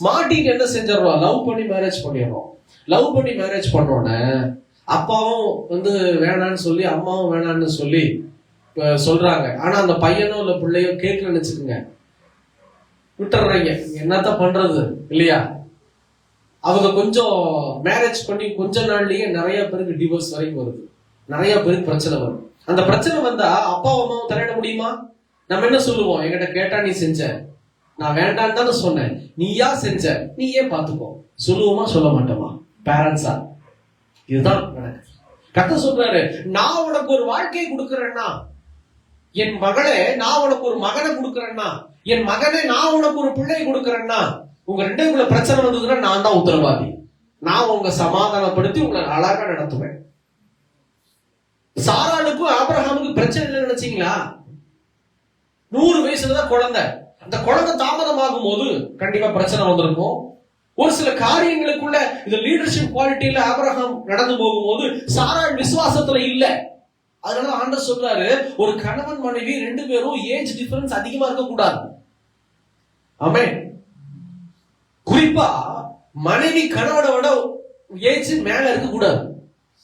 மாட்டிக்கு என்ன செஞ்சிடறோம், லவ் பண்ணி மேரேஜ் பண்ணிடுறோம். லவ் பண்ணி மேரேஜ் பண்ணோன்னே அப்பாவும் வேணான்னு சொல்லி அம்மாவும் வேணான்னு சொல்லி சொல்றாங்க. ஆனா அந்த பையனோ இல்ல பிள்ளையோ கேட்கலன்னு வச்சுக்கோங்க, விட்டுறீங்க. என்னத்தான் பண்றது இல்லையா? அவங்க கொஞ்சம் மேரேஜ் பண்ணி கொஞ்ச நாள்லயே நிறைய பேருக்கு டிவோர்ஸ் வரைக்கும் வருது. நிறைய பேருக்கு பிரச்சனை வரும். அந்த பிரச்சனை வந்தா அப்பாவும் அம்மாவும் தலையிட முடியுமா? நம்ம என்ன சொல்லுவோம், என்கிட்ட கேட்டா நீ செஞ்ச, நான் வேண்டான்னு தானே சொன்னேன், நீயா செஞ்ச, நீ ஏன் பாத்துக்கோ சொல்லுவோமா சொல்ல மாட்டோமா? பேரண்ட்ஸா? இதுதான் கர்த்தர் சொல்றாரு, நான் உனக்கு ஒரு வாழ்க்கையை கொடுக்கறேன்னா, என் மகளே நான் உனக்கு ஒரு மகனை கொடுக்கறேன்னா, என் மகனே நான் உனக்கு ஒரு பிள்ளையை கொடுக்கறேன்னா, உங்க ரெண்டுக்குள்ள பிரச்சனை வந்ததுன்னா நான் தான் உத்தரவாதி. நான் உங்க சமாதானப்படுத்தி உங்களை அழகா நடத்துவேன். சாராளுக்கும் ஆபிரகாமுக்கும் பிரச்சனை இல்லைன்னு நினைச்சீங்களா? 100 வயசுலதான் குழந்தை. அந்த குழந்தை தாமதமாகும் போது கண்டிப்பா பிரச்சனை வந்திருக்கும். ஒரு சில காரியங்களுக்குள்ள இந்த லீடர்ஷிப் குவாலிட்டியில ஆபிரகாம் நடந்து போகும்போது சாராள் விசுவாசத்துல இல்ல. அதனால ஆண்டவர் சொல்றாரு, ஒரு கணவன் மனைவி 2 பேரும் ஏஜ் டிஃபரன்ஸ் அதிகமா இருக்க கூடாது. ஆமென். குறிப்பா மனைவி கணவனை விட ஏஜ் மேல இருக்க கூடாது.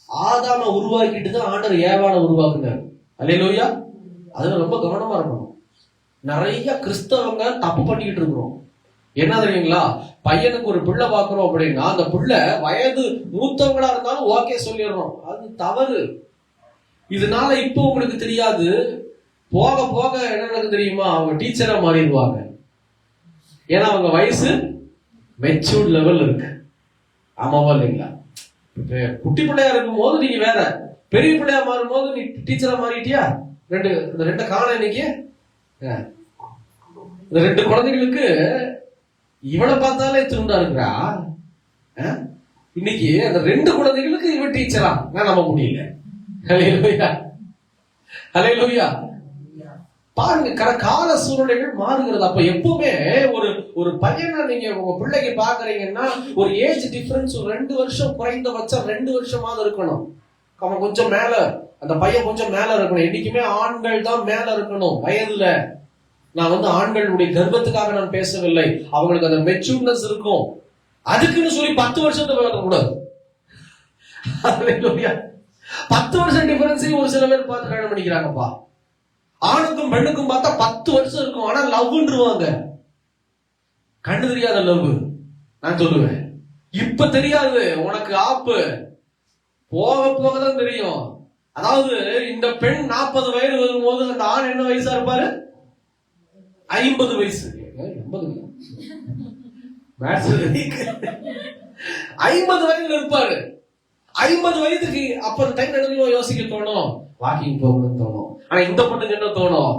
ஆதாம உருவாக்கிட்டு தான் ஆண்டவர் ஏவாளை உருவாக்குனார். அல்லேலூயா. அதுல ரொம்ப கவனமா இருக்கணும். நிறைய கிறிஸ்தவங்க தப்பு பண்ணிக்கிட்டு இருக்கிறோம். என்ன தெரியுங்களா, பையனுக்கு ஒரு பிள்ளை பார்க்கிறோம் அப்படின்னா அந்த பிள்ளை வயது மூத்தவங்களா இருந்தாலும் ஓகே சொல்லிடுறோம். அது தவறு. இதனால இப்போ உங்களுக்கு தெரியாது, போக போக என்ன நடக்கு தெரியுமா, அவங்க டீச்சரா மாறிடுவாங்க. ஏன்னா அவங்க வயசு மெச்சூர்ட் லெவல் இருக்கு. ஆமாவா இல்லைங்களா? குட்டி பிள்ளையா இருக்கும் போது நீங்க வேற, பெரிய பிள்ளையா மாறும் போது நீ டீச்சரா மாறிட்டியா? ரெண்டு காண இன்னைக்கு இந்த 2 குழந்தைகளுக்கு இவளை பார்த்தாலே திருண்டா இருக்கிறா. இன்னைக்கு அந்த 2 குழந்தைகளுக்கு இவன் டீச்சரா நான் நம்ப முடியல. ஹல்லேலூயா, ஹல்லேலூயா. பாருங்க, கால சூழ்நிலைகள் மாறுகிறது. அப்ப எப்பவுமே ஒரு பையனை நீங்க உங்க பிள்ளைக்கு பாக்குறீங்கன்னா ஒரு ஏஜ் டிஃபரன்ஸ் 2 வருஷம், குறைந்தபட்சம் 2 வருஷமாவது இருக்கணும். அவன் கொஞ்சம் மேல, அந்த பையன் கொஞ்சம் மேல இருக்கணும். என்னைக்குமே ஆண்கள் தான் மேல இருக்கணும் வயதுல. நான் ஆண்களுடைய கர்ப்பத்துக்காக நான் பேசவில்லை. அவங்களுக்கு அந்த மெச்சூர்னஸ் இருக்கும். அதுக்குன்னு சொல்லி 10 வருஷத்தை வளர்க்க கூடாது. 10 வருஷம் டிஃபரன்ஸையும் ஒரு சில பேர் பார்த்து கல்யாணம் பண்ணிக்கிறாங்கப்பா. ஆணுக்கும் பெண்ணுக்கும் பார்த்தா 10 வருஷம் இருக்கும். ஆனா லவ்ன்றுவாங்க. கண்ணு தெரியாத லவ். நான் சொல்லுவேன், இப்ப தெரியாது உனக்கு ஆப்பு, போக போகதான் தெரியும். அதாவது இந்த பெண் 40 வயது வரும்போது அந்த ஆண் என்ன வயசா இருப்பாரு? 50 வயசு. 50 வயதுல இருப்பாரு. 50 வயதுக்கு அப்ப டைம் நடந்து யோசிக்க தோணும், வாக்கிங் போகணும்னு தோணும். ஆனா இந்த பொண்ணுக்கு என்ன தோணும்?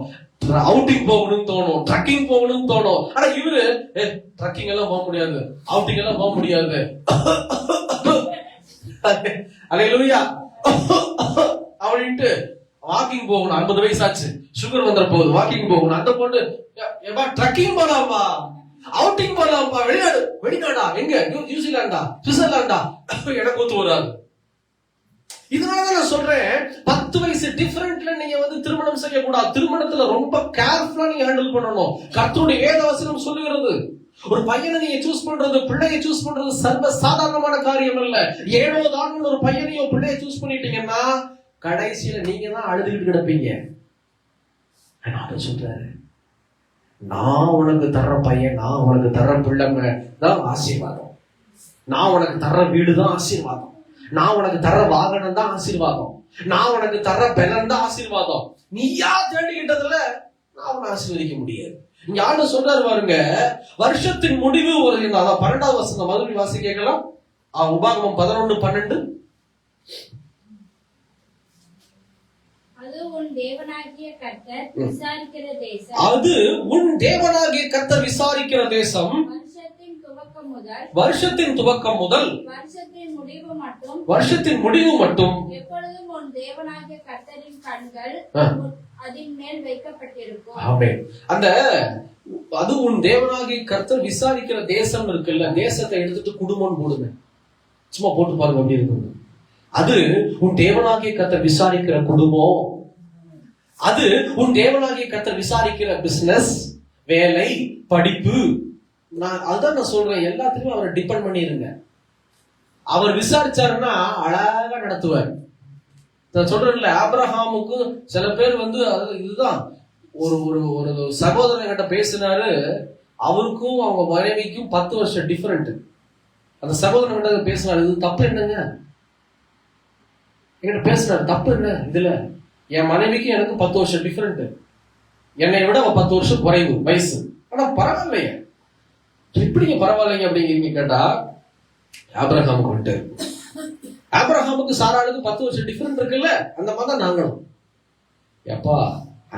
அவுட்டிங் போகணும்னு தோணும், ட்ரக்கிங் போகணும்னு தோணும். ஆனா இவரு ட்ரக்கிங் எல்லாம் போக முடியாது, அவுட்டிங் எல்லாம் போக முடியாது. அல்லேலூயா அப்படின்ட்டு வாக்கிங் போகணும். 50 வயசாச்சு, சுகர் வந்துட போகுது, வாக்கிங் போகணும். அந்த பொண்ணு ட்ரக்கிங் போலாமா, அவுட்டிங் போலாமா, வெளிநாடா, எங்க, நியூசிலாண்டா, சுவிட்சர்லாண்டா, எனக்கு ஒத்து வராது. இதனாலதான் நான் சொல்றேன், 10 வயசு டிஃபரெண்ட்ல நீங்க திருமணம் செய்யக்கூடாது. திருமணத்துல ரொம்ப கேர்ஃபுல்லா நீங்க ஹேண்டில் பண்ணணும். கர்த்தருடைய வேதவசனம் சொல்லுகிறது, ஒரு பையனை நீங்க சூஸ் பண்றது, பிள்ளையை சூஸ் பண்றது சர்வ சாதாரணமான காரியம் அல்ல. ஏழோ தான் ஒரு பையனையோ பிள்ளையை சூஸ் பண்ணிட்டீங்கன்னா கடைசியில நீங்க தான் அழுதுகிட்டு கிடப்பீங்க. சொல்றாரு, நான் உனக்கு தர்ற பையன், நான் உனக்கு தர்ற பிள்ளைங்க தான் ஆசீர்வாதம், நான் உனக்கு தர்ற வீடு தான் ஆசீர்வாதம், நான் உனக்கு தர்ற வாகனம் தான் ஆசீர்வாதம், நான் உனக்கு தர்ற பலன் தான் ஆசீர்வாதம். நீயா தேடிக்கிட்டதுல நான் உன்னை ஆசீர்வதிக்க முடியாது. இங்க ஆண்டு சொல்றாரு பாருங்க, வருஷத்தின் முடிவு ஒரு 12வது வசனம் மறுபடியும் வாசி கேட்கலாம். உபாகமம் 11:12. அது உன் தேவனாகிய கர்த்தர் விசாரிக்கிற தேசம், அது உன் தேவனாகிய கர்த்தர் விசாரிக்கிற தேசம், வருஷத்தின் துவக்கம் முதல் வருஷத்தின் முடிவு மட்டும் எப்பொழுதும் உன் தேவனாகிய கர்த்தரின் கண்கள் அதின் மேல் வைக்கப்பட்டிருக்கும். ஆமென். அந்த அது உன் தேவனாகிய கர்த்தர் விசாரிக்கிற தேசம் இருக்குல்ல, தேசத்தை எடுத்துட்டு குடும்பம் போடுங்க, சும்மா போட்டு பாருங்க அப்படி இருக்கு. அது உன் தேவனாகிய கர்த்தர் விசாரிக்கிற குடும்பம், அது உன் தேவனாகிய கர்த்தர் விசாரிக்கிற பிசினஸ், வேலை, படிப்பு. அதுதான் நான் சொல்றேன், எல்லாத்துலயும் அவரை டிபெண்ட் பண்ணிருங்க. அவர் விசாரிச்சாருன்னா அழகா நடத்துவார். நான் சொல்றேன்ல, ஆபிரகாமுக்கு சில பேர் இதுதான் ஒரு ஒரு சகோதரன் கிட்ட பேசினாரு, அவருக்கும் அவங்க மனைவிக்கும் 10 வருஷம் டிஃபரெண்ட். அந்த சகோதரன் கிட்ட பேசினாரு, இது தப்பு என்னங்க, என்கிட்ட பேசினாரு, தப்பு என்ன இதுல, என் மனைவிக்கு எனக்கு 10 வருஷம் டிஃபரெண்ட், என்னை விட 10 வருஷம் குறைவு வயசு, ஆனா பரவாயில்லையே, எப்படிங்க பரவாயில்லைங்க அப்படிங்கிறீங்க கேட்டா, ஆபிரகாமுக்கு வந்துட்டு ஆபிரகாமுக்கு சாராளுக்கு 10 வருஷம் டிஃபரெண்ட் இருக்குல்ல, அந்த மாதிரி தான் நாங்களும். எப்பா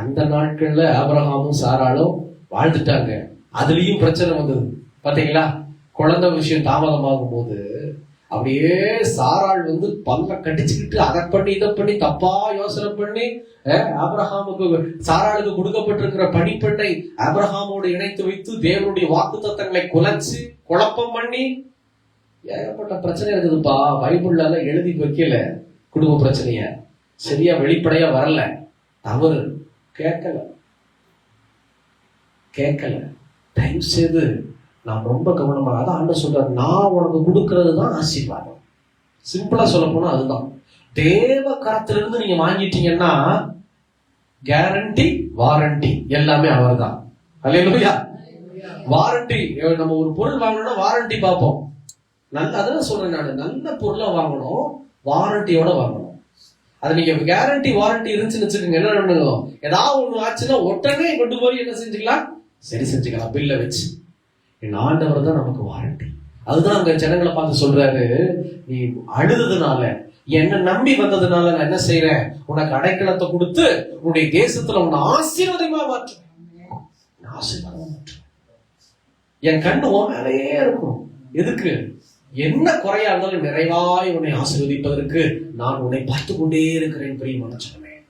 அந்த நாட்கள்ல ஆபிரகாமும் சாராளும் வாழ்ந்துட்டாங்க, அதுலயும் பிரச்சனை வந்தது பாத்தீங்களா. குழந்தை விஷயம் தாமதமாகும் போது அப்படியே சாராள் பல்ல கடிச்சுக்கிட்டு அதை பண்ணி இதை பண்ணி தப்பா யோசனை பண்ணி ஆபிரகாமுக்கு சாராளுக்கு கொடுக்கப்பட்டிருக்கிற பணிப்பெண்ணை ஆபிரகாமோடு இணைத்து வைத்து தேவனுடைய வாக்கு தத்தங்களை குலைச்சு குழப்பம் பண்ணி ஏகப்பட்ட பிரச்சனை இருக்குதுப்பா. பைபிள்ல எழுதி வைக்கல குடும்ப பிரச்சனைய, சரியா வெளிப்படையா வரல, தவறு, கேட்கல. டைம் செய்து நான் ரொம்ப கவனமாக, அதான் ஆண்டு சொல்றாரு, நான் உனக்கு கொடுக்கறது தான் ஆசீர்வாதம். சிம்பிளா சொல்ல போனா அதுதான். தேவ கரத்திலிருந்து நீங்க வாங்கிட்டீங்கன்னா கேரண்டி வாரண்டி எல்லாமே அவர் தான். அல்லேலூயா. வாரண்டி, நம்ம ஒரு பொருள் வாங்கணும்னா வாரண்டி பார்ப்போம். அதான் சொல்றேன் நான், நல்ல பொருளா வாங்கணும், வாரண்டியோட வாங்கணும். அது நீங்க கேரண்டி வாரண்டி இருந்துச்சுன்னு வச்சுக்கோங்க, என்ன பண்ணுங்க, ஏதாவது ஒண்ணு ஆச்சுன்னா உடனே கொண்டு போய் என்ன செஞ்சுக்கலாம், சரி செஞ்சுக்கலாம் பில்ல வச்சு. என் ஆண்டவர் தான் நமக்கு வாரண்டி. அதுதான் அங்க ஜனங்களை பார்த்து சொல்றாரு, நீ அழுதுனால, என்ன நம்பி வந்ததுனால நான் என்ன செய்யறேன், உனக்கு அடைக்கலத்தை கொடுத்து உன்னுடைய தேசத்துல உன்னை ஆசீர்வாதமா மாற்றுவேன். என் கண்ணு உன் மேலேயே இருக்கும். எதுக்கு? என்ன குறையா இருந்தாலும் நிறைவாய் உன்னை ஆசீர்வதிப்பதற்கு நான் உன்னை பார்த்து கொண்டே இருக்கிறேன். பிரியமான சொன்னேன்,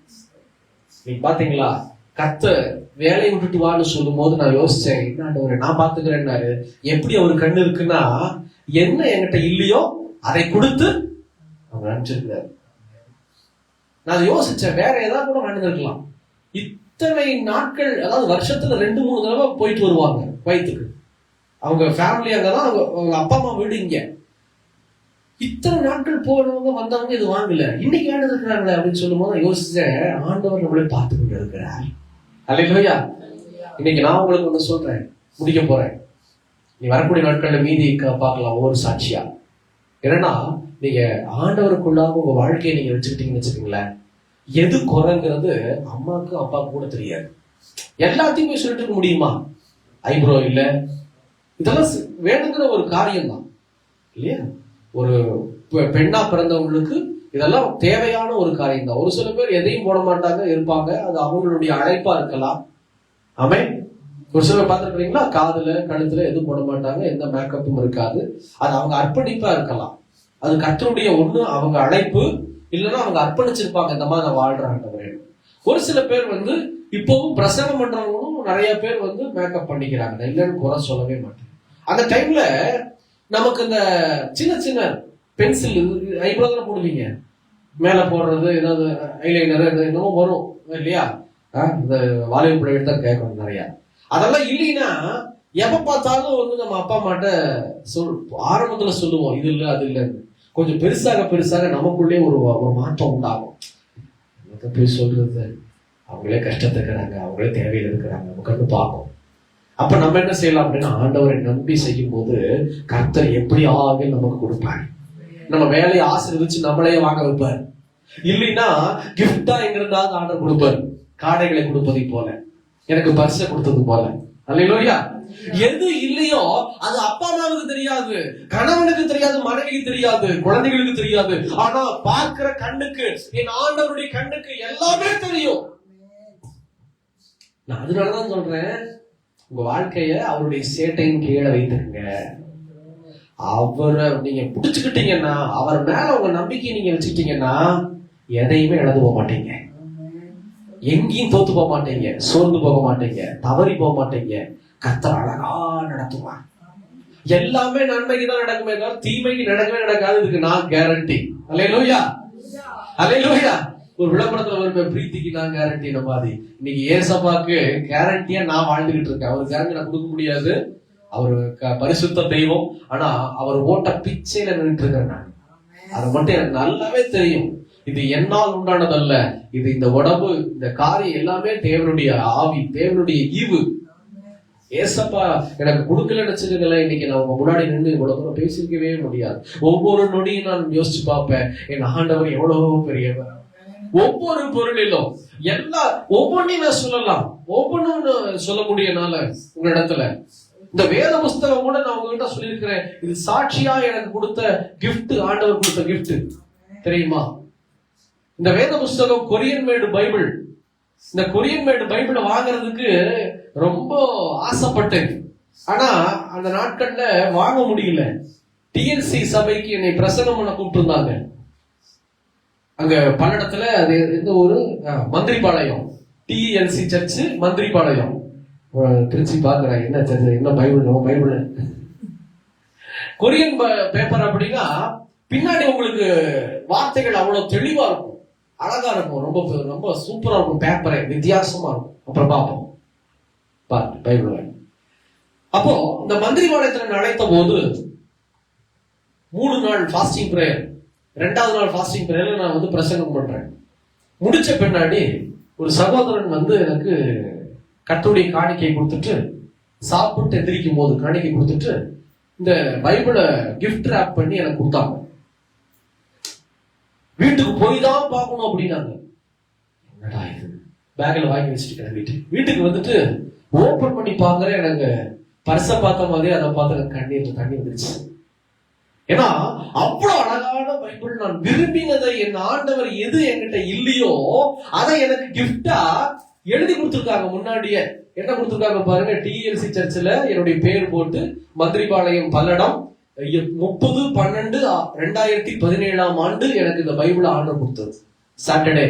நீ பாத்தீங்களா, கர்த்தர் வேலையை விட்டுட்டு வான்னு சொல்லும் போது நான் யோசிச்சேன், என்ன நான் பாத்துக்கிறேன்னாரு. எப்படி அவரு கண்ணு இருக்குன்னா, என்ன என்கிட்ட இல்லையோ அதை கொடுத்து அவர் அனுப்பிச்சிருக்காரு. நான் யோசிச்சேன், வேற ஏதாவது கூட நடந்திருக்கலாம். இத்தனை நாட்கள், அதாவது வருஷத்துல 2-3 தடவை போயிட்டு வருவாங்க வயிற்றுக்கு. அவங்க ஃபேமிலி அங்கதான், அவங்க அப்பா அம்மா வீடு இங்க. இத்தனை நாட்கள் போனவங்க வந்தவங்க இது வாங்கல, இன்னைக்கு ஆண்டு அப்படின்னு சொல்லும் போது யோசிச்சேன், ஆண்டவர் நம்மளே பார்த்து கொண்டு இருக்கிறார். அல்லேலூயா. இன்னைக்கு நான் உங்களுக்கு ஒண்ணு சொல்றேன், முடிக்க போறேன். நீ வரக்கூடிய நாட்கள்ல மீதி பார்க்கலாம் ஒவ்வொரு சாட்சியா. ஏன்னா நீங்க ஆண்டவருக்குள்ளாக உங்க வாழ்க்கையை நீங்க வச்சுக்கிட்டீங்கன்னு வச்சுக்கீங்களேன், எது குறைங்கிறது அம்மாவுக்கு அப்பாவுக்கு கூட தெரியாது. எல்லாத்தையுமே சொல்லிட்டு இருக்க முடியுமா? ஐப்ரோ இல்ல, இதெல்லாம் வேணுங்கிற ஒரு காரியம் தான் இல்லையா? ஒரு பெண்ணா பிறந்தவங்களுக்கு இதெல்லாம் தேவையான ஒரு காரியம் தான். ஒரு சில பேர் எதையும் போட மாட்டாங்க இருப்பாங்க, அது அவங்களுடைய அழைப்பா இருக்கலாம். ஆமென். ஒரு சிலர் பார்த்துருக்கீங்களா, காதுல கழுத்துல எதுவும் போட மாட்டாங்க, எந்த மேக்கப்பும் இருக்காது. அது அவங்க அர்ப்பணிப்பா இருக்கலாம். அது கர்த்தருடைய ஒண்ணு அவங்க அழைப்பு, இல்லைன்னா அவங்க அர்ப்பணிச்சிருப்பாங்க இந்த மாதிரி நான் வாழ்றாங்க. ஒரு சில பேர் வந்து இப்பவும் பிரசங்கம் பண்றவங்களும் நிறைய பேர் வந்து மேக்கப் பண்ணிக்கிறாங்க, இல்லைன்னு குறை சொல்லவே மாட்டேன். அந்த டைம்ல நமக்கு இந்த சின்ன சின்ன பென்சில் ஐப்ரோ தானே போடுவீங்க, மேல போடுறது ஏதாவது ஐலைனர் என்னமோ வரும் இல்லையா? இந்த வாலிப பிள்ளைகள் தான் கேட்கணும் நிறைய. அதெல்லாம் இல்லைன்னா எப்ப பார்த்தாலும் வந்து நம்ம அப்பா அம்மாட்ட ஆரம்பத்துல சொல்லுவோம் இது இல்லை அது இல்லைன்னு. கொஞ்சம் பெருசாக பெருசாக நமக்குள்ளே ஒரு மாற்றம் உண்டாகும். போய் சொல்றது, அவங்களே கஷ்டத்தை இருக்கிறாங்க, அவங்களே தேவையில் இருக்கிறாங்க, நமக்கு பார்க்கும். அப்ப நம்ம என்ன செய்யலாம் அப்படின்னா, ஆண்டவரை நம்பி செய்யும் போது கர்த்தர் எப்படியாக நமக்கு கொடுப்பாரு. நம்ம வேலையை ஆசீர்வதிச்சு நம்மளையே வாங்க வைப்பார். இல்லைன்னா கிஃப்டா எங்கிருந்தாவது ஆர்டர் கொடுப்பார். காடைகளை கொடுப்பதை போல, எனக்கு பர்ஸை கொடுத்தது போல. அல்லேலூயா. எது இல்லையோ அது அப்பா அம்மாவுக்கு தெரியாது, கணவனுக்கு தெரியாது, மனைவிக்கு தெரியாது, குழந்தைகளுக்கு தெரியாது. ஆனா பார்க்கிற கண்ணுக்கு, என் ஆண்டவருடைய கண்ணுக்கு எல்லாமே தெரியும். நான் அதனாலதான் சொல்றேன், உங்க வாழ்க்கைய அவருடைய சேட்டையின் கீழே வைத்துருங்க. அவரை நீங்க பிடிச்சுக்கிட்டீங்கன்னா, அவர் மேல உங்க நம்பிக்கை நீங்க வச்சுக்கிட்டீங்கன்னா எதையுமே இழந்து போக மாட்டீங்க, எங்கேயும் தோத்து போக மாட்டீங்க, சோர்ந்து போக மாட்டீங்க, தவறி போக மாட்டீங்க. கர்த்தர் அழகா நடத்துவார். எல்லாமே நன்மைக்கு தான் நடக்குமே தவிர தீமைக்கு நடக்கவே நடக்காது. இதுக்கு நான் கேரண்டி. அல்லேலூயா, அல்லேலூயா. ஒரு விளம்பரத்துல ஒரு பிரீத்திக்கு நான் கேரண்டி மாதிரி. இன்னைக்கு ஏசப்பாக்கு கேரண்டியா நான் வாழ்ந்துகிட்டு இருக்கேன். அவரு கேரண்டி நான் கொடுக்க முடியாது, அவரு பரிசுத்த தெய்வம். ஆனா அவர் ஓட்ட பிச்சையில நின்றுட்டு இருக்கிறேன் நான். அது மட்டும் எனக்கு நல்லாவே தெரியும். இது என்னால் உண்டானதல்ல, இது இந்த உடம்பு, இந்த காரியம் எல்லாமே தேவனுடைய ஆவி, தேவனுடைய ஈவு. ஏசப்பா எனக்கு கொடுக்கலன்னு வச்சுக்கல, இன்னைக்கு நான் உங்க முன்னாடி நின்று இவ்வளவு தூரம் பேசிருக்கவே முடியாது. ஒவ்வொரு நொடியும் நான் யோசிச்சு பார்ப்பேன், என் ஆண்டவர் எவ்வளவு பெரியவர். ஒவ்வொரு பொருளிலும் ஒவ்வொன்றையும் நான் சொல்லலாம், ஒவ்வொன்றும் சொல்ல முடியனால உங்க இடத்துல இந்த வேத புஸ்தகம் கூட நான் உங்ககிட்ட சொல்லியிருக்கிறேன். இது சாட்சியா எனக்கு கொடுத்த கிஃப்ட், ஆண்டவர் கொடுத்த கிஃப்ட் தெரியுமா? இந்த வேத புஸ்தகம் கொரியன் மேடு பைபிள். இந்த கொரியன் மேடு பைபிளை வாங்குறதுக்கு ரொம்ப ஆசைப்பட்டேன். ஆனா அந்த நாட்கள்ல வாங்க முடியல. டிஎன்சி சபைக்கு என்னை பிரசங்கம் பண்ண கூப்பிட்டுருந்தாங்க. அங்க பல்லடத்துல, அது எந்த ஊரு, மந்திரிபாளையம். TNC church Mandiripalayam. திருச்சி பாக்குறேன், என்ன சர்ச், என்ன பைபிள், பைபிள் கொரியன் பேப்பர் அப்படின்னா பின்னாடி உங்களுக்கு வார்த்தைகள் அவ்வளவு தெளிவா இருக்கும், அழகா இருக்கும், ரொம்ப ரொம்ப சூப்பரா இருக்கும். பேப்பரே வித்தியாசமா இருக்கும். அப்புறம் பார்ப்போம் பைபிள். அப்போ இந்த மந்திரிபாளையத்துல அழைத்த போது 3 நாள் ஃபாஸ்டிங் பிரேயர். 2வது நாள் ஃபாஸ்டிங் பிரேயர்ல நான் வந்து பிரசங்கம் பண்றேன். முடிச்ச பின்னாடி ஒரு சகோதரன் வந்து எனக்கு கர்த்தருடைய காணிக்கை கொடுத்துட்டு, சாப்பிட்டு எந்திரிக்கும் போது காணிக்கை கொடுத்துட்டு இந்த பைபிளை கிஃப்ட் ராப் பண்ணி எனக்கு கொடுத்தாங்க. வீட்டுக்கு போய் தான் பார்க்கணும் அப்படின்னாங்க. என்னடா இது, பேக்ல வாங்கி வச்சுட்டு கிளம்பிட்டு வீட்டுக்கு வந்துட்டு ஓபன் பண்ணி பாக்குறேன். எனக்கு பர்ஸை பார்த்த மாதிரி அதை பார்த்து எனக்கு கண்ணீர் தண்ணி வந்துருச்சு. ஏன்னா அவ்வளவு அழகான பைபிள். நான் விரும்பினதை, என் ஆண்டவர் எது என்கிட்ட இல்லையோ அதை எனக்கு கிஃப்டா எழுதி கொடுத்துருக்காங்க. முன்னாடியே என்ன கொடுத்துருக்காங்க பாருங்க, டிஎல்சி சர்ச்சில் என்னுடைய பேர் போட்டு, மந்திரிபாளையம் பல்லடம், 30/12/2017 எனக்கு இந்த பைபிள் ஆர்டர் கொடுத்தது. சாட்டர்டே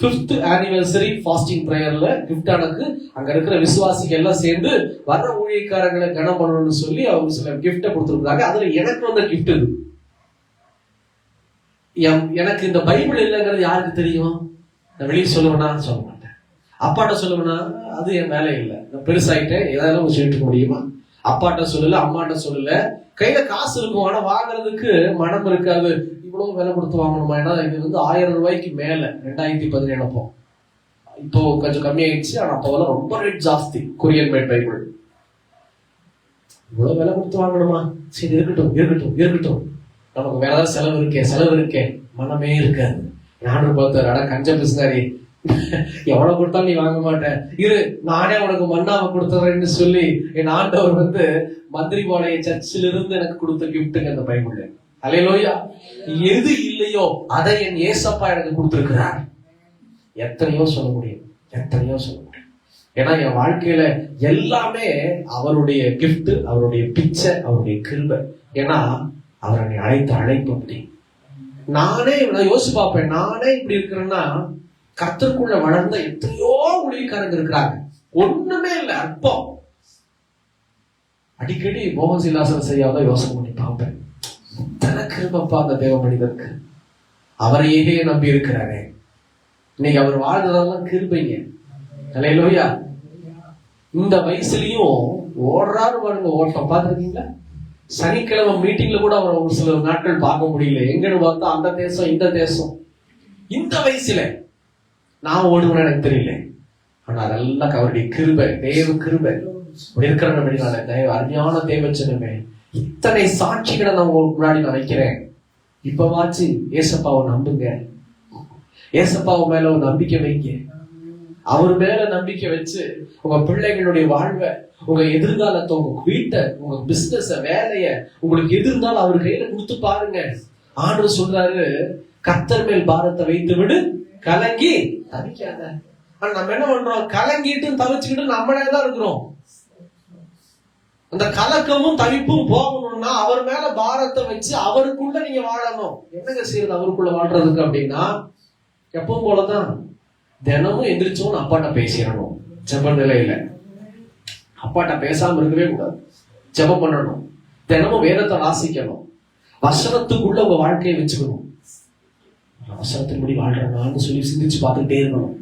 5th anniversary ஃபாஸ்டிங் பிரேயர்ல கிஃப்ட் எனக்கு அங்க இருக்கிற விசுவாசிகள் எல்லாம் சேர்ந்து வர்ற ஊழியக்காரங்களை கனம் பண்ணணும்னு சொல்லி அவங்க சில கிஃப்ட கொடுத்துருக்காங்க. அதுல எனக்கு வந்த கிஃப்ட் இது. எனக்கு இந்த பைபிள் இல்லைங்கிறது யாருக்கு தெரியும்? நான் வெளியே சொல்லுவேனா? சொல்ல மாட்டேன். அப்பாட்ட சொல்லுவேனா? அது என் வேலை இல்லை. நான் பெருசாயிட்டேன், ஏதாவது சொல்லிட்டு முடியுமா? அப்பாட்ட சொல்லல, அம்மாட்ட சொல்லல. கையில காசு இருக்கும், ஆனா வாங்குறதுக்கு மனம் இருக்காது. இவ்வளவு விலை கொடுத்து வாங்கணுமா? ஏன்னா இது வந்து 1000 ரூபாய்க்கு மேல 2017 அப்போ. இப்போ கொஞ்சம் கம்மியாயிடுச்சு, ஆனா அப்போலாம் ரொம்ப ரேட் ஜாஸ்தி. கொரியன் மேட் பைபிள் இவ்வளவு விலை கொடுத்து வாங்கணுமா? சரி இருக்கட்டும் இருக்கட்டும் இருக்கட்டும், நமக்கு வேற ஏதாவது செலவு இருக்கே மனமே இருக்காது. யாரும் பார்த்தாரு, அட கஞ்ச பிசினாரி, எவ்வளவு கொடுத்தாலும் நீ வாங்க மாட்டேன், இரு நானே உனக்கு மன்னாவை கொடுத்துறேன்னு சொல்லி என் ஆண்டவர் மந்திரிபாளைய சர்ச்சில் இருந்து எனக்கு கொடுத்த கிஃப்ட்டுங்க அந்த பைபிள். அல்லேலூயா. எது இல்லையோ அதை என் ஏசப்பா எனக்கு கொடுத்திருக்கிறார். எத்தனையோ சொல்ல முடியும், எத்தனையோ சொல்ல முடியும். ஏன்னா என் வாழ்க்கையில எல்லாமே அவருடைய கிஃப்ட், அவருடைய பிச்சை, அவருடைய கிருபை. ஏன்னா அவர் என்னை அழைத்த அழைப்பு அப்படி. நான் யோசிச்சு பார்ப்பேன், நானே இப்படி இருக்கிறேன்னா கர்த்தருக்குள்ள வளர்ந்த எத்தனையோ ஊழியக்காரங்க இருக்கிறாங்க. ஒண்ணுமே இல்லை, அற்பம். அடிக்கடி மோகன் சீலாசன் செய்யாத யோசனை பண்ணி பார்ப்பேன். இத்தனை கிருபப்பா அந்த தேவ மனிதருக்கு. அவரையே நம்பி இருக்கிறாரே. இன்னைக்கு அவர் வாழ்றதெல்லாம் கிருபைங்க. அல்லேலூயா. இந்த வயசுலயும் ஓடுறாரு பாருங்க, ஓட்டம் பார்த்துருக்கீங்களா? சனிக்கிழமை மீட்டிங்ல கூட அவர் ஒரு சில நாட்கள் பார்க்க முடியல. எங்கன்னு பார்த்தா அந்த தேசம் இந்த தேசம். இந்த வயசுல நான் ஓடுவேன்னு எனக்கு தெரியல. ஆனா அதெல்லாம் அவருடைய கிருபை, தேவ கிருபை இருக்கிற அருமையான தேவச்சனமே. இத்தனை சாட்சிகளை நான் உங்களுக்கு முன்னாடி நான் வைக்கிறேன். இப்பவாச்சு ஏசப்பாவை நம்புங்க, ஏசப்பாவை மேல ஒரு நம்பிக்கை வைங்க. அவர் மேல நம்பிக்கை வச்சு உங்க பிள்ளைகளுடைய வாழ்வை, உங்க எதிர்காலத்தை, உங்க வீட்டை, உங்க பிசினஸ், வேலைய, உங்களுக்கு எது இருந்தாலும் அவர் கையில கொடுத்து பாருங்க. ஆண்டவர் சொல்றாரு, கர்த்தர் மேல் பாரத்தை வைத்து விடு, கலங்கி தவிக்காத. ஆனா நம்ம என்ன பண்றோம்? கலங்கிட்டு தவிச்சுக்கிட்டு நம்மளே தான் இருக்கிறோம். அந்த கலக்கமும் தவிப்பும் போகணும்னா அவர் மேல பாரத்தை வச்சு அவருக்குள்ள நீங்க வாழணும். என்னங்க செய்யறது அவருக்குள்ள வாழ்றதுக்கு அப்படின்னா, எப்பவும் போலதான் தினமும் எந்திரிச்சோன்னு அப்பாட்ட பேசிடணும். ஜெப நிலையில அப்பாட்ட பேசாம இருக்கவே கூடாது. ஜெபம் பண்ணணும். தினமும் வேதத்தை வாசிக்கணும். வசனத்துக்குள்ள உங்க வாழ்க்கையை வச்சுக்கணும். வசனத்தின்படி வாழ்றான்னு சொல்லி சிந்திச்சு பார்த்துக்கிட்டே இருக்கணும்.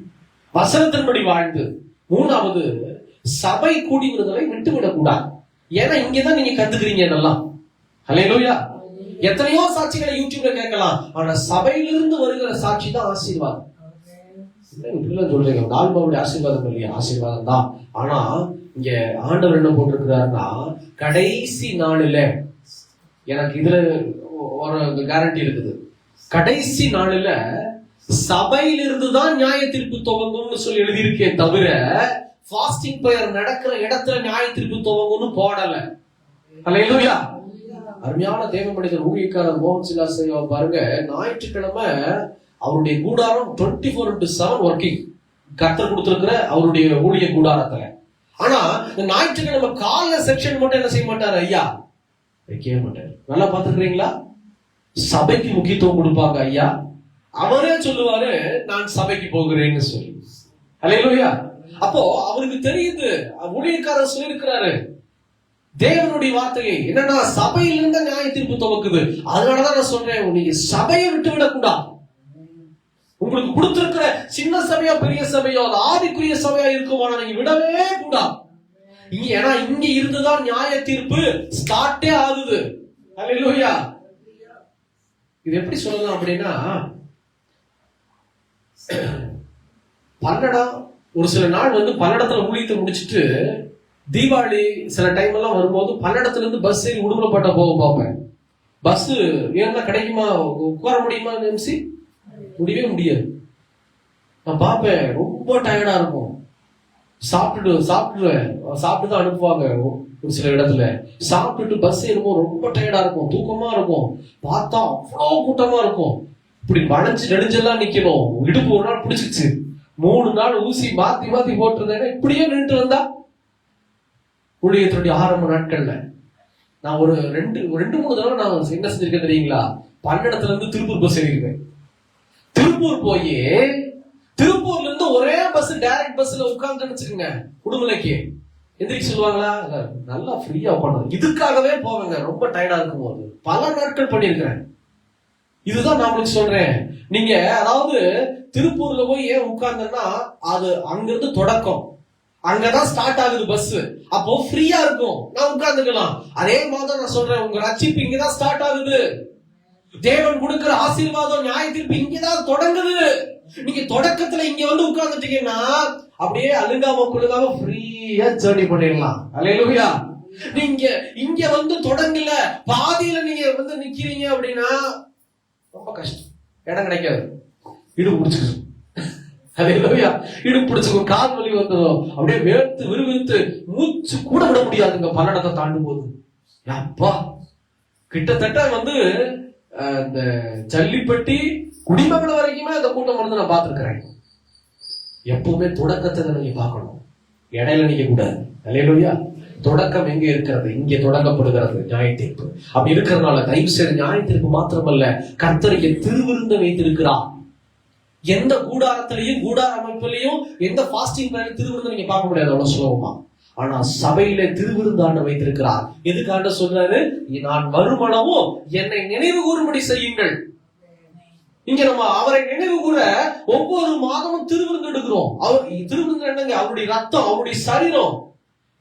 வசனத்தின்படி வாழ்ந்து, மூணாவது சபை கூடி விடுதலை விட்டுவிடக் கூடாது. ஏன்னா இங்கதான் நீங்க கத்துக்கிறீங்க இதெல்லாம். அல்லேலூயா. எத்தனையோ சாட்சிகளை யூடியூப்ல கேட்கலாம். ஆனா சபையிலிருந்து வருகிற சாட்சி தான் ஆசீர்வாதம். சொல்றீங்க ஆல்பாவுடைய ஆசீர்வாதம் இல்லையா? ஆசீர்வாதம் தான். ஆனா இங்க ஆண்டவர் என்ன போட்டிருக்கிறாருன்னா, கடைசி நாளில எனக்கு இதுல ஒரு கேரண்டி இருக்குது. கடைசி நாளில சபையிலிருந்து தான் நியாய தீர்ப்பு துவங்கும்னு சொல்லி எழுதியிருக்கேன் தவிர ஃபாஸ்டிங் பிரேயர் நடக்கிற இடத்துல நியாய தீர்ப்பு துவங்கும்னு போடல. அல்லேலூயா. அருமையான தேவ மனிதர் ஊழியக்காரர் மோகன் சிலாசையா பாருங்க, ஞாயிற்றுக்கிழமை அவருடைய கூடாரம் 24/7 ஒர்க்கிங். கர்த்தர் கொடுத்திருக்கிற அவருடைய ஊழிய கூடாரத்துல. ஆனா இந்த ஞாயிற்றுக்கிழமை கால செக்ஷன் மட்டும் என்ன செய்ய மாட்டாரு ஐயா? வைக்கவே மாட்டாரு. நல்லா பாத்துக்கிறீங்களா? சபைக்கு முக்கியத்துவம் கொடுப்பாங்க ஐயா. அவரே சொல்லுவாரு, நான் சபைக்கு போகிறேன்னு சொல்லி. அல்லேலூயா. அப்போ அவருக்கு தெரியுது, ஊழியக்காரர் சொல்லி இருக்கிறாரு தேவனுடைய வார்த்தையை. என்னன்னா சபையிலிருந்து நியாய தீர்ப்பு துவக்குது. அதனாலதான் நான் சொல்றேன், நீங்க சபையை விட்டு விடக்கூடாது. உங்களுக்கு கொடுத்திருக்கிற சின்ன சபையோ பெரிய சபையோ அது ஆவிக்குரிய சபையா இருக்குமானா நீங்க விடவே கூடாது. ஏன்னா இங்க இருந்துதான் நியாய தீர்ப்பு ஸ்டார்ட்டே ஆகுது. அல்லேலூயா. இது எப்படி சொல்லலாம் அப்படின்னா, பல்லடம் ஒரு சில நாள் பல்லடத்துல ஊழியத்தை முடிச்சுட்டு தீபாவளி சில டைம் எல்லாம் வரும்போது பல்லடத்துல இருந்து பஸ் ஏறி உடுமலைப்பேட்டை போக பார்ப்பேன். பஸ் ஏன்னா கிடைக்குமா, உட்கார முடியுமா? எம்சி முடியவே முடியாது. நான் பார்ப்பேன், ரொம்ப டயர்டா இருக்கும். சாப்பிட்டு தான் அனுப்புவாங்க. ஒரு சில இடத்துல சாப்பிட்டுட்டு பஸ் ஏறும்போது ரொம்ப டயர்டா இருக்கும், தூக்கமா இருக்கும். பார்த்தா அவ்வளவு கூட்டமா இருக்கும். இப்படி வளைஞ்சு நெடுஞ்செல்லாம் நிக்கணும். இடுப்பு ஒரு நாள் பிடிச்சிச்சு, 3 நாள் ஊசி மாத்தி மாத்தி போட்டிருந்தேன். இப்படியே நின்று வந்தா ஊழியத்தினுடைய ஆரம்ப நாட்கள்ல நான் ஒரு 2-3 தடவை நான் என்ன செஞ்சிருக்கேன் தெரியுங்களா? பல்லடத்துல இருந்து திருப்பூர் பஸ் ஏறிருக்கேன். திருப்பூர் போய் திருப்பூர்ல இருந்து ஒரே பஸ் டைரக்ட் பஸ்ல உட்கார்ந்து வச்சுக்கோங்க, உடுமலைக்கு எந்திரிக்க சொல்லுவாங்களா? நல்லா ஃப்ரீயா உட்காந்து இதுக்காகவே போவாங்க. ரொம்ப டயர்டா இருக்கும் போது பல நாட்கள் பண்ணிருக்கிறேன். இதுதான் நான் உங்களுக்கு சொல்றேன். நீங்க அதாவது திருப்பூர்ல போய் ஏன் உட்கார்ந்தா, அது அங்கிருந்து தொடக்கம், அங்கதான் ஸ்டார்ட் ஆகுது பஸ். அப்போ ஃப்ரீயா இருக்கும், நான் உட்கார்ந்துக்கலாம். அதே மாதிரி நான் சொல்றேன், உங்க ரட்சிப்பு இங்கதான் ஸ்டார்ட் ஆகுது. தேவன் கொடுக்கிற ஆசீர்வாதம், நியாய தீர்ப்பு இங்கதான் தொடங்குது. நீங்க தொடக்கத்துல இங்க உட்கார்ந்துட்டீங்கன்னா அப்படியே அழுங்காம குழுங்காம ஃப்ரீயா ஜர்னி பண்ணிடலாம். அல்லேலூயா. நீங்க இங்க தொடங்கல, பாதியில நீங்க நிக்கிறீங்க அப்படின்னா ரொம்ப கஷ்டம், இடம் கிடைக்காது, இடுப்பு பிடிச்சிருக்கு. ஹல்லேலூயா. இடுப்பு பிடிச்சுக்கும், கால் வலி வந்துடும், அப்படியே வேர்த்து விறுவிறுத்து மூச்சு கூட விட முடியாதுங்க பல்லடத்தை தாண்டும் போது. அப்பா, கிட்டத்தட்ட இந்த ஜல்லிப்பட்டி குடிமக்கள் வரைக்குமே அந்த கூட்டம் வந்து நான் பார்த்திருக்கிறேன். எப்பவுமே தொடக்கத்தை நீங்க பார்க்கணும், இடையில நீங்க கூடாது. ஹல்லேலூயா. தொடக்கம் எங்க இருக்கிறது? இங்கே தொடங்கப்படுகிறது நியாயத்தீர்ப்பு. அப்படி இருக்கிறதுனால தயவு செய்து நியாயத்தீர்ப்பு மாத்திரமல்ல, கர்த்தருக்கு திருவிருந்து வைத்திருக்கிறார். எந்த கூடாரத்திலையும் கூடார அமைப்பிலையும் எந்த பாஸ்டிங் திருவிருந்து நீங்க பார்க்க முடியாது அவ்வளவு சுலபமா. ஆனா சபையில திருவிருந்தாண்ட வைத்திருக்கிறார். எதுக்காண்ட சொல்றாரு? நான் மறுமணமோ என்னை நினைவு கூறும்படி செய்யுங்கள். இங்க நம்ம அவரை நினைவு கூற ஒவ்வொரு மாதமும் திருவிருந்து எடுக்கிறோம். அவர் திருவிருந்து என்னங்க? அவருடைய ரத்தம், அவருடைய சரீரம்.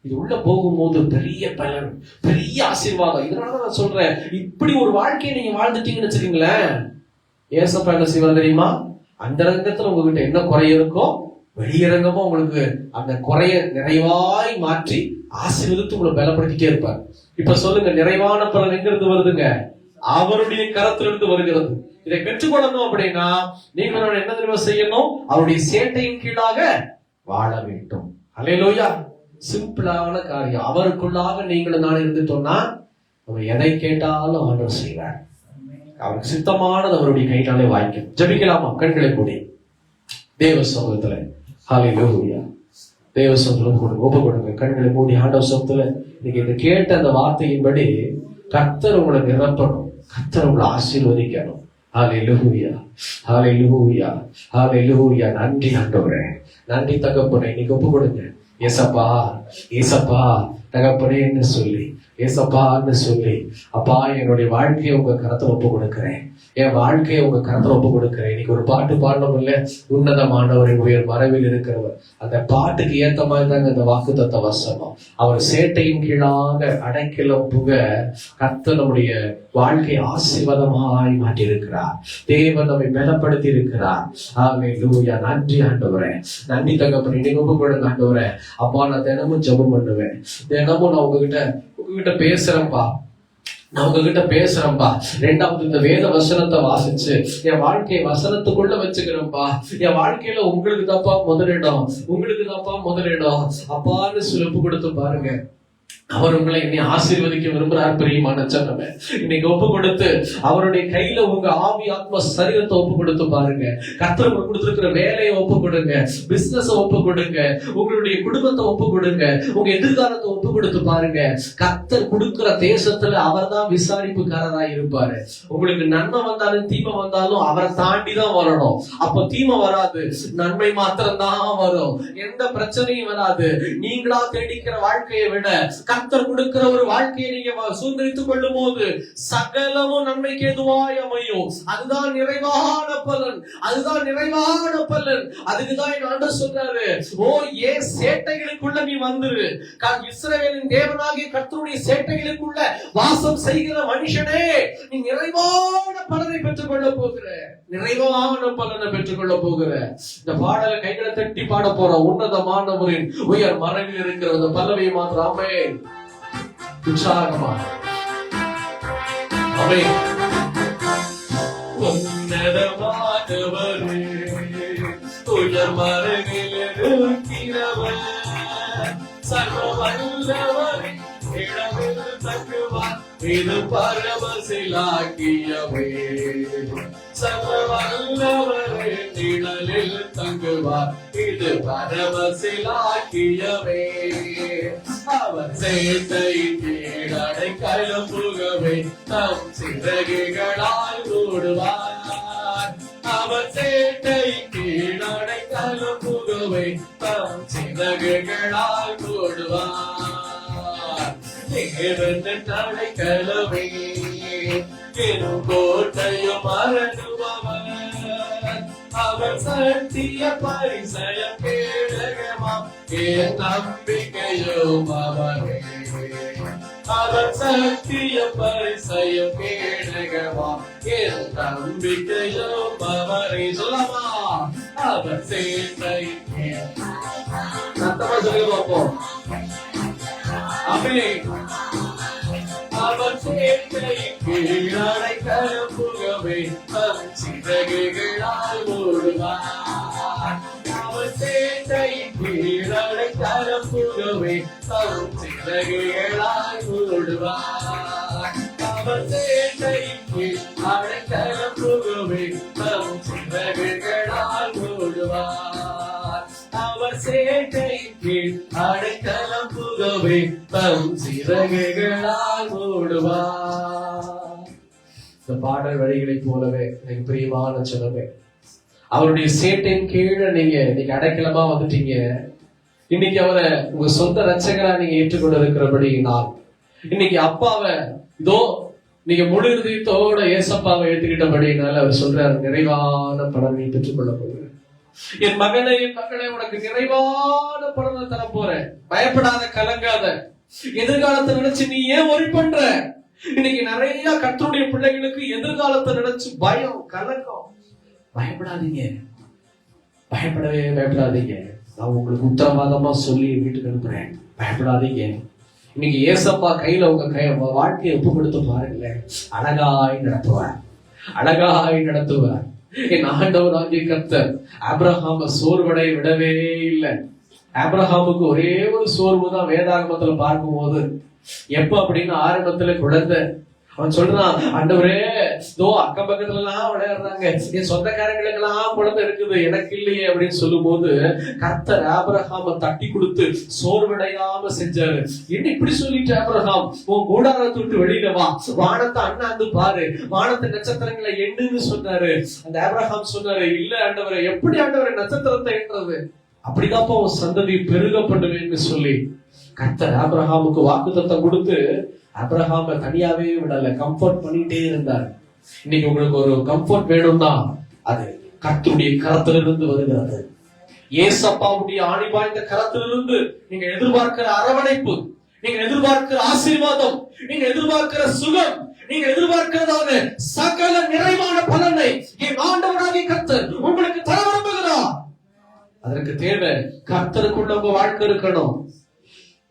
இது உள்ள போகும்போது பெரிய பலன், பெரிய ஆசீர்வாதம். இதனால நான் சொல்றேன், இப்படி ஒரு வாழ்க்கையை நீங்க வாழ்ந்துட்டீங்கன்னு வச்சுக்கீங்களேன், ஏசப்பா என்ன செய்வார் தெரியுமா? அந்த ரங்கத்துல உங்ககிட்ட என்ன குறை இருக்கோ வெளியரங்கமா உங்களுக்கு அந்த குறைய நிறைவாய் மாற்றி ஆசீர்வதித்து உங்களை பலப்படுத்திட்டே இருப்பார். இப்ப சொல்லுங்க, நிறைவான பலன் எங்க இருந்து வருதுங்க? அவருடைய கரத்திலிருந்து வருகிறது. இதை பெற்றுக்கொள்ளணும் அப்படின்னா நீங்க என்ன தெரியுமா செய்யணும்? அவருடைய சேட்டையின் கீழாக வாழ வேண்டும். ஹல்லேலூயா. சிம்பிளான காரியம். அவருக்குள்ளாக நீங்களும் நான் இருந்துட்டோம்னா நம்ம எதை கேட்டாலும் ஆண்டவர் செய்வார். அவருக்கு சித்தமானது அவருடைய கையினாலே வாய்க்கும். ஜெபிக்கலாமா? கண்களை மூடி தேவ சமூகத்துல ஹல்லேலூயா, தேவ சமூகத்துல ஒப்பு கொடுங்க. கண்களை மூடி ஆண்டவர் சமூகத்துல நீங்க இதை கேட்ட அந்த வார்த்தையின்படி கர்த்தர் உங்களை நிரப்பணும், கர்த்தர் உங்களை ஆசீர்வதிக்கணும். ஹல்லேலூயா, ஹல்லேலூயா, ஹல்லேலூயா. நன்றி ஆண்டவரே, நன்றி தகப்பனே. இன்னைக்கு ஒப்பு கொடுங்க. ஏசப்பா, ஏசப்பா தகப்பனே என்று சொல்லி, ஏசப்பான்னு சொல்லி, அப்பா என்னுடைய வாழ்க்கையை உங்க கரத்துல ஒப்பு கொடுக்கிறேன், என் வாழ்க்கையை உங்க கரத்துல ஒப்பு கொடுக்கிறேன். இன்னைக்கு ஒரு பாட்டு பாடணும் இல்ல, உன்னதமானவரின் உயர் மறைவில் இருக்கிறவர். அந்த பாட்டுக்கு ஏத்த மாதிரி தாங்க இந்த வாக்குத்தத்த வசனம். அவர் சேட்டையின் கீழாக அடைக்கலம் புக கர்த்தர் நம்முடைய வாழ்க்கை ஆசீர்வாதமாய் மாற்றி இருக்கிறார். தேவன் நம்மை பலப்படுத்தி இருக்கிறார். ஹல்லேலூயா. நன்றி ஆண்டவரே, நன்றி தகப்பனே. நீங்க ஒப்பு கொடுங்க ஆண்டவரே. அப்பா, நான் தினமும் ஜெபம் பண்ணுவேன், தினமும் நான் உங்ககிட்ட பேசுறேன்பா, நான் உங்ககிட்ட பேசுறேன்பா. ரெண்டாவது, இந்த வேத வசனத்தை வாசிச்சு என் வாழ்க்கையை வசனத்துக்குள்ள வச்சுக்கிறேன்பா. என் வாழ்க்கையில உங்களுக்கு தான்ப்பா முதலிடம், உங்களுக்கு தான்ப்பா முதலிடம் அப்பான்னு சொல்லி ஒப்பு கொடுத்து பாருங்க. அவர் உங்களை இன்னை ஆசீர்வதிக்க விரும்புறார். பிரியமான ஜனமே, இன்னைக்கு ஒப்பு கொடுத்து அவருடைய கையில உங்க ஆவி ஆத்ம சரீரத்தை ஒப்பு கொடுத்து பாருங்க. கர்த்தர் உங்களுக்கு கொடுத்திருக்கிற வேலையை ஒப்பு கொடுங்க, பிசினஸ் ஒப்பு கொடுங்க, உங்களுடைய குடும்பத்தை ஒப்பு கொடுங்க, உங்க எதிர்காலத்தை ஒப்பு கொடுத்து பாருங்க. கர்த்தர் கொடுக்கிற தேசத்துல அவர் தான் விசாரிப்புக்காரராய் இருப்பாரு. உங்களுக்கு நன்மை வந்தாலும் தீமை வந்தாலும் அவரை தாண்டி தான் வரணும். அப்ப தீமை வராது, நன்மை மாத்திரம் தான் வரும். எந்த பிரச்சனையும் வராது. நீங்களா தேடிக்கிற வாழ்க்கையை விட கர்த்தர் கொடுக்கிற ஒரு வாழ்க்கையை நீங்க சுதந்திரித்துக் கொள்ளும் போது சகலமும் நன்மைக்கு எதுவாய் அமையும். அதுதான் நிறைவான பலன், அதுதான் நிறைவான பலன். அதுக்குதான் என் ஆண்டவர் சொல்றாரு, ஓ ஏ சேட்டைகளுக்குள்ள நீ வந்துரு. இஸ்ரவேலின் தேவனாகிய கர்த்தருடைய சேட்டைகளுக்குள்ள வாசம் செய்கிற மனுஷனே, நீ நிறைவான பலனை பெற்றுக் கொள்ள போகிற, நிறைவான பலனை பெற்றுக் கொள்ள போகிற. இந்த பாடலை கைகளை தட்டி பாட போற உன்னதமானவரின் உயர் மறைவில் இருக்கிற அந்த பல்லவியை மாத்திராமே உற்சாகமா அவை. உன்னதமானவரே உயர் மறைவில் இருக்கிறவர், சர்வ வல்லவரே இடமில் தங்குவார், இது பரவசிலாக்கியவே. சர்வ வல்லவரே நிழலில் தங்குவார், இது பரவசிலாக்கியவே. அவர் சேட்டை கீழடை கலப்புகவே தம் சிறகுகளால் மூடுவார். அவர் சேட்டை கீழடை கலப்புகவே தம் சிறகுகளால் மூடுவார். தடை கலவே எனும் கோட்டையும் அரணுபவர், அவர் சத்திய பரிசயம் கேடகமாம் என் நம்பிக்கையும் அவரே. அவர் சத்திய பரிசயம் கேடகமாம் என் நம்பிக்கையும் அவரே. சொல்லமா? அவர் சேட்டை சத்தமா சொல்லி பார்ப்போம். அவர் சேட்டை கீழடை கலப்புகவே தம் சிறகுகளால் மூடுவார். கீழடைக்கலம் புகவே தம் சிறகுகளால் மூடுவார். அவர் சேட்டையின் கீழ் அடைக்கலம் புகவே தம் சிறகுகளால் மூடுவார். அவர் சேட்டையின் கீழ் அடைக்கலம் புகவே தம் சிறகுகளால் மூடுவார். இந்த பாடல் வழிகளைப் போலவே எனக்கு பிரியமான சொன்னவே, அவருடைய சேட்டையின் கீழே நீங்க இன்னைக்கு அடைக்கலமா வந்துட்டீங்க. இன்னைக்கு அவரை உங்க சொந்த ரட்சகரா நீங்க ஏற்றுக்கொண்டு இருக்கிறபடி நான் இன்னைக்கு அப்பாவை இதோ நீங்க முழு இதயத்தோட ஏசப்பாவை ஏற்றுக்கிட்டபடினால அவர் சொல்றாரு, நிறைவான பலனை பெற்றுக்கொள்ள போகிறேன். என் மகனே, என் மகளே, உனக்கு நிறைவான பலனை தர போறேன். பயப்படாத, கலங்காத. எதிர்காலத்தை நினைச்சு நீ ஏன் ஒரி பண்ற? இன்னைக்கு நிறைய கர்த்தருடைய பிள்ளைகளுக்கு எதிர்காலத்தை நினைச்சு பயம், கலக்கம். பயப்படாதீங்க, பயப்படவே பயப்படாதீங்க. நான் உங்களுக்கு உத்தரவாதமா சொல்லி வீட்டுக்கு அனுப்புறேன். பயப்படாதீங்க. இன்னைக்கு ஏசப்பா கையில உங்க வாழ்க்கையை ஒப்புப்படுத்த பாருங்களேன். அழகாய் நடத்துவார், அழகாய் நடத்துவார். என் ஆண்டவராகிய கர்த்தர் ஆபிரகாம சோர்வடை விடவே இல்லை. ஆபிரகாமுக்கு ஒரே ஒரு சோர்வு தான் வேதாகமத்துல பார்க்கும் போது. எப்ப அப்படின்னு ஆரம்பத்துல குழந்தை அவன் சொல்றான், ஆண்டவரே இதோ அக்கம் பக்கத்துல எல்லாம் விளையாடுறாங்க, என் சொந்தக்காரங்களுக்கு எல்லாம் குழந்தை இருக்குது, எனக்கு இல்லையே அப்படின்னு சொல்லும் போது கர்த்தர் ஆபிரகாம தட்டி கொடுத்து சோர்வடையாம செஞ்சாரு. என்ன இப்படி சொல்லிட்டு ஆபிரகாம், உன் கூடாரத்தை விட்டு வெளியில வா, வானத்தை அண்ணாந்து பாரு, வானத்தை நட்சத்திரங்களை எண்ணுன்னு சொன்னாரு. அந்த ஆபிரகாம் சொன்னாரு, இல்ல ஆண்டவரே, எப்படி ஆண்டவரே நட்சத்திரத்தை எண்ணுறது? அப்படிதான்ப்பா உன் சந்ததி பெருகப்படுவேன்னு சொல்லி கர்த்தர் ஆபிரகாமுக்கு வாக்குத்தத்தம் கொடுத்து ஆபிரகாம தனியாவே விடல, கம்ஃபர்ட் பண்ணிட்டே இருந்தார். இன்னைக்கு உங்களுக்கு ஒரு கம்ஃபர்ட் வேணும்னா அது கர்த்தருடைய கரத்திலிருந்து வருகிறது. ஏசப்பாவுடைய ஆணி பாய்ந்த கரத்திலிருந்து நீங்க எதிர்பார்க்கிற அரவணைப்பு, நீங்க எதிர்பார்க்கிற ஆசீர்வாதம், நீங்க எதிர்பார்க்கிற சுகம், நீங்க எதிர்பார்க்கிறதான சகல நிறைவான பலனை என் ஆண்டவராகிய கர்த்தர் உங்களுக்கு தர விரும்புகிறார். அதற்கு தேவை கர்த்தருக்குள்ள உங்க வாழ்க்கை இருக்கணும்.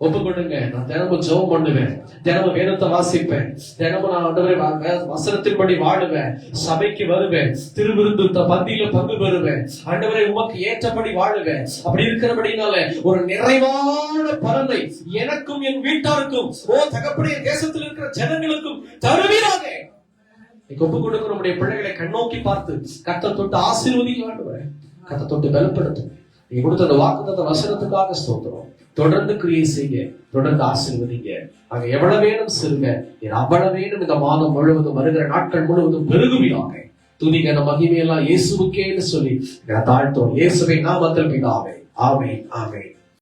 ஒப்புக்கொள்ளுங்க. நான் தினமும் ஜெபம் பண்ணுவேன், தினமும் வேதத்தை வாசிப்பேன், தினமும் நான் ஆண்டவரே வசனத்தின்படி வாழுவேன், சபைக்கு வருவேன், திருவிருந்து பந்தியில பங்கு பெறுவேன், ஆண்டவரே உமக்கு ஏற்றபடி வாழுவேன். அப்படி இருக்கிறபடினால ஒரு நிறைவான பலனை எனக்கும் என் வீட்டாருக்கும் தகப்படைய தேசத்தில் இருக்கிற ஜனங்களுக்கும் தருவீராக. ஒப்புக் கொடுக்கிற நம்முடைய பிள்ளைகளை கண்ணோக்கி பார்த்து கர்த்தர் தொட்டு ஆசீர்வதிக்க ஆண்டவரே, கர்த்தர் தொட்டு பலப்படுத்தும். நீங்க கொடுத்த அந்த வாக்குத்தத்த வசனத்துக்காக ஸ்தோத்திரம். தொடர்ந்து கிரியை செய்ய, தொடர்ந்து ஆசீர்வதிங்க. அங்க எவ்வளவு வேணும் சிறுங்க, அவ்வளவு வேணும் இந்த மாதம் முழுவதும், வருகிற நாட்கள் முழுவதும் பெருகுவீராக. துதிகன மகிமையெல்லாம் இயேசுவுக்கேன்னு சொல்லி தாழ்த்தோம். இயேசுவை நாமத்தில் பிதாவே, ஆமென், ஆமென்.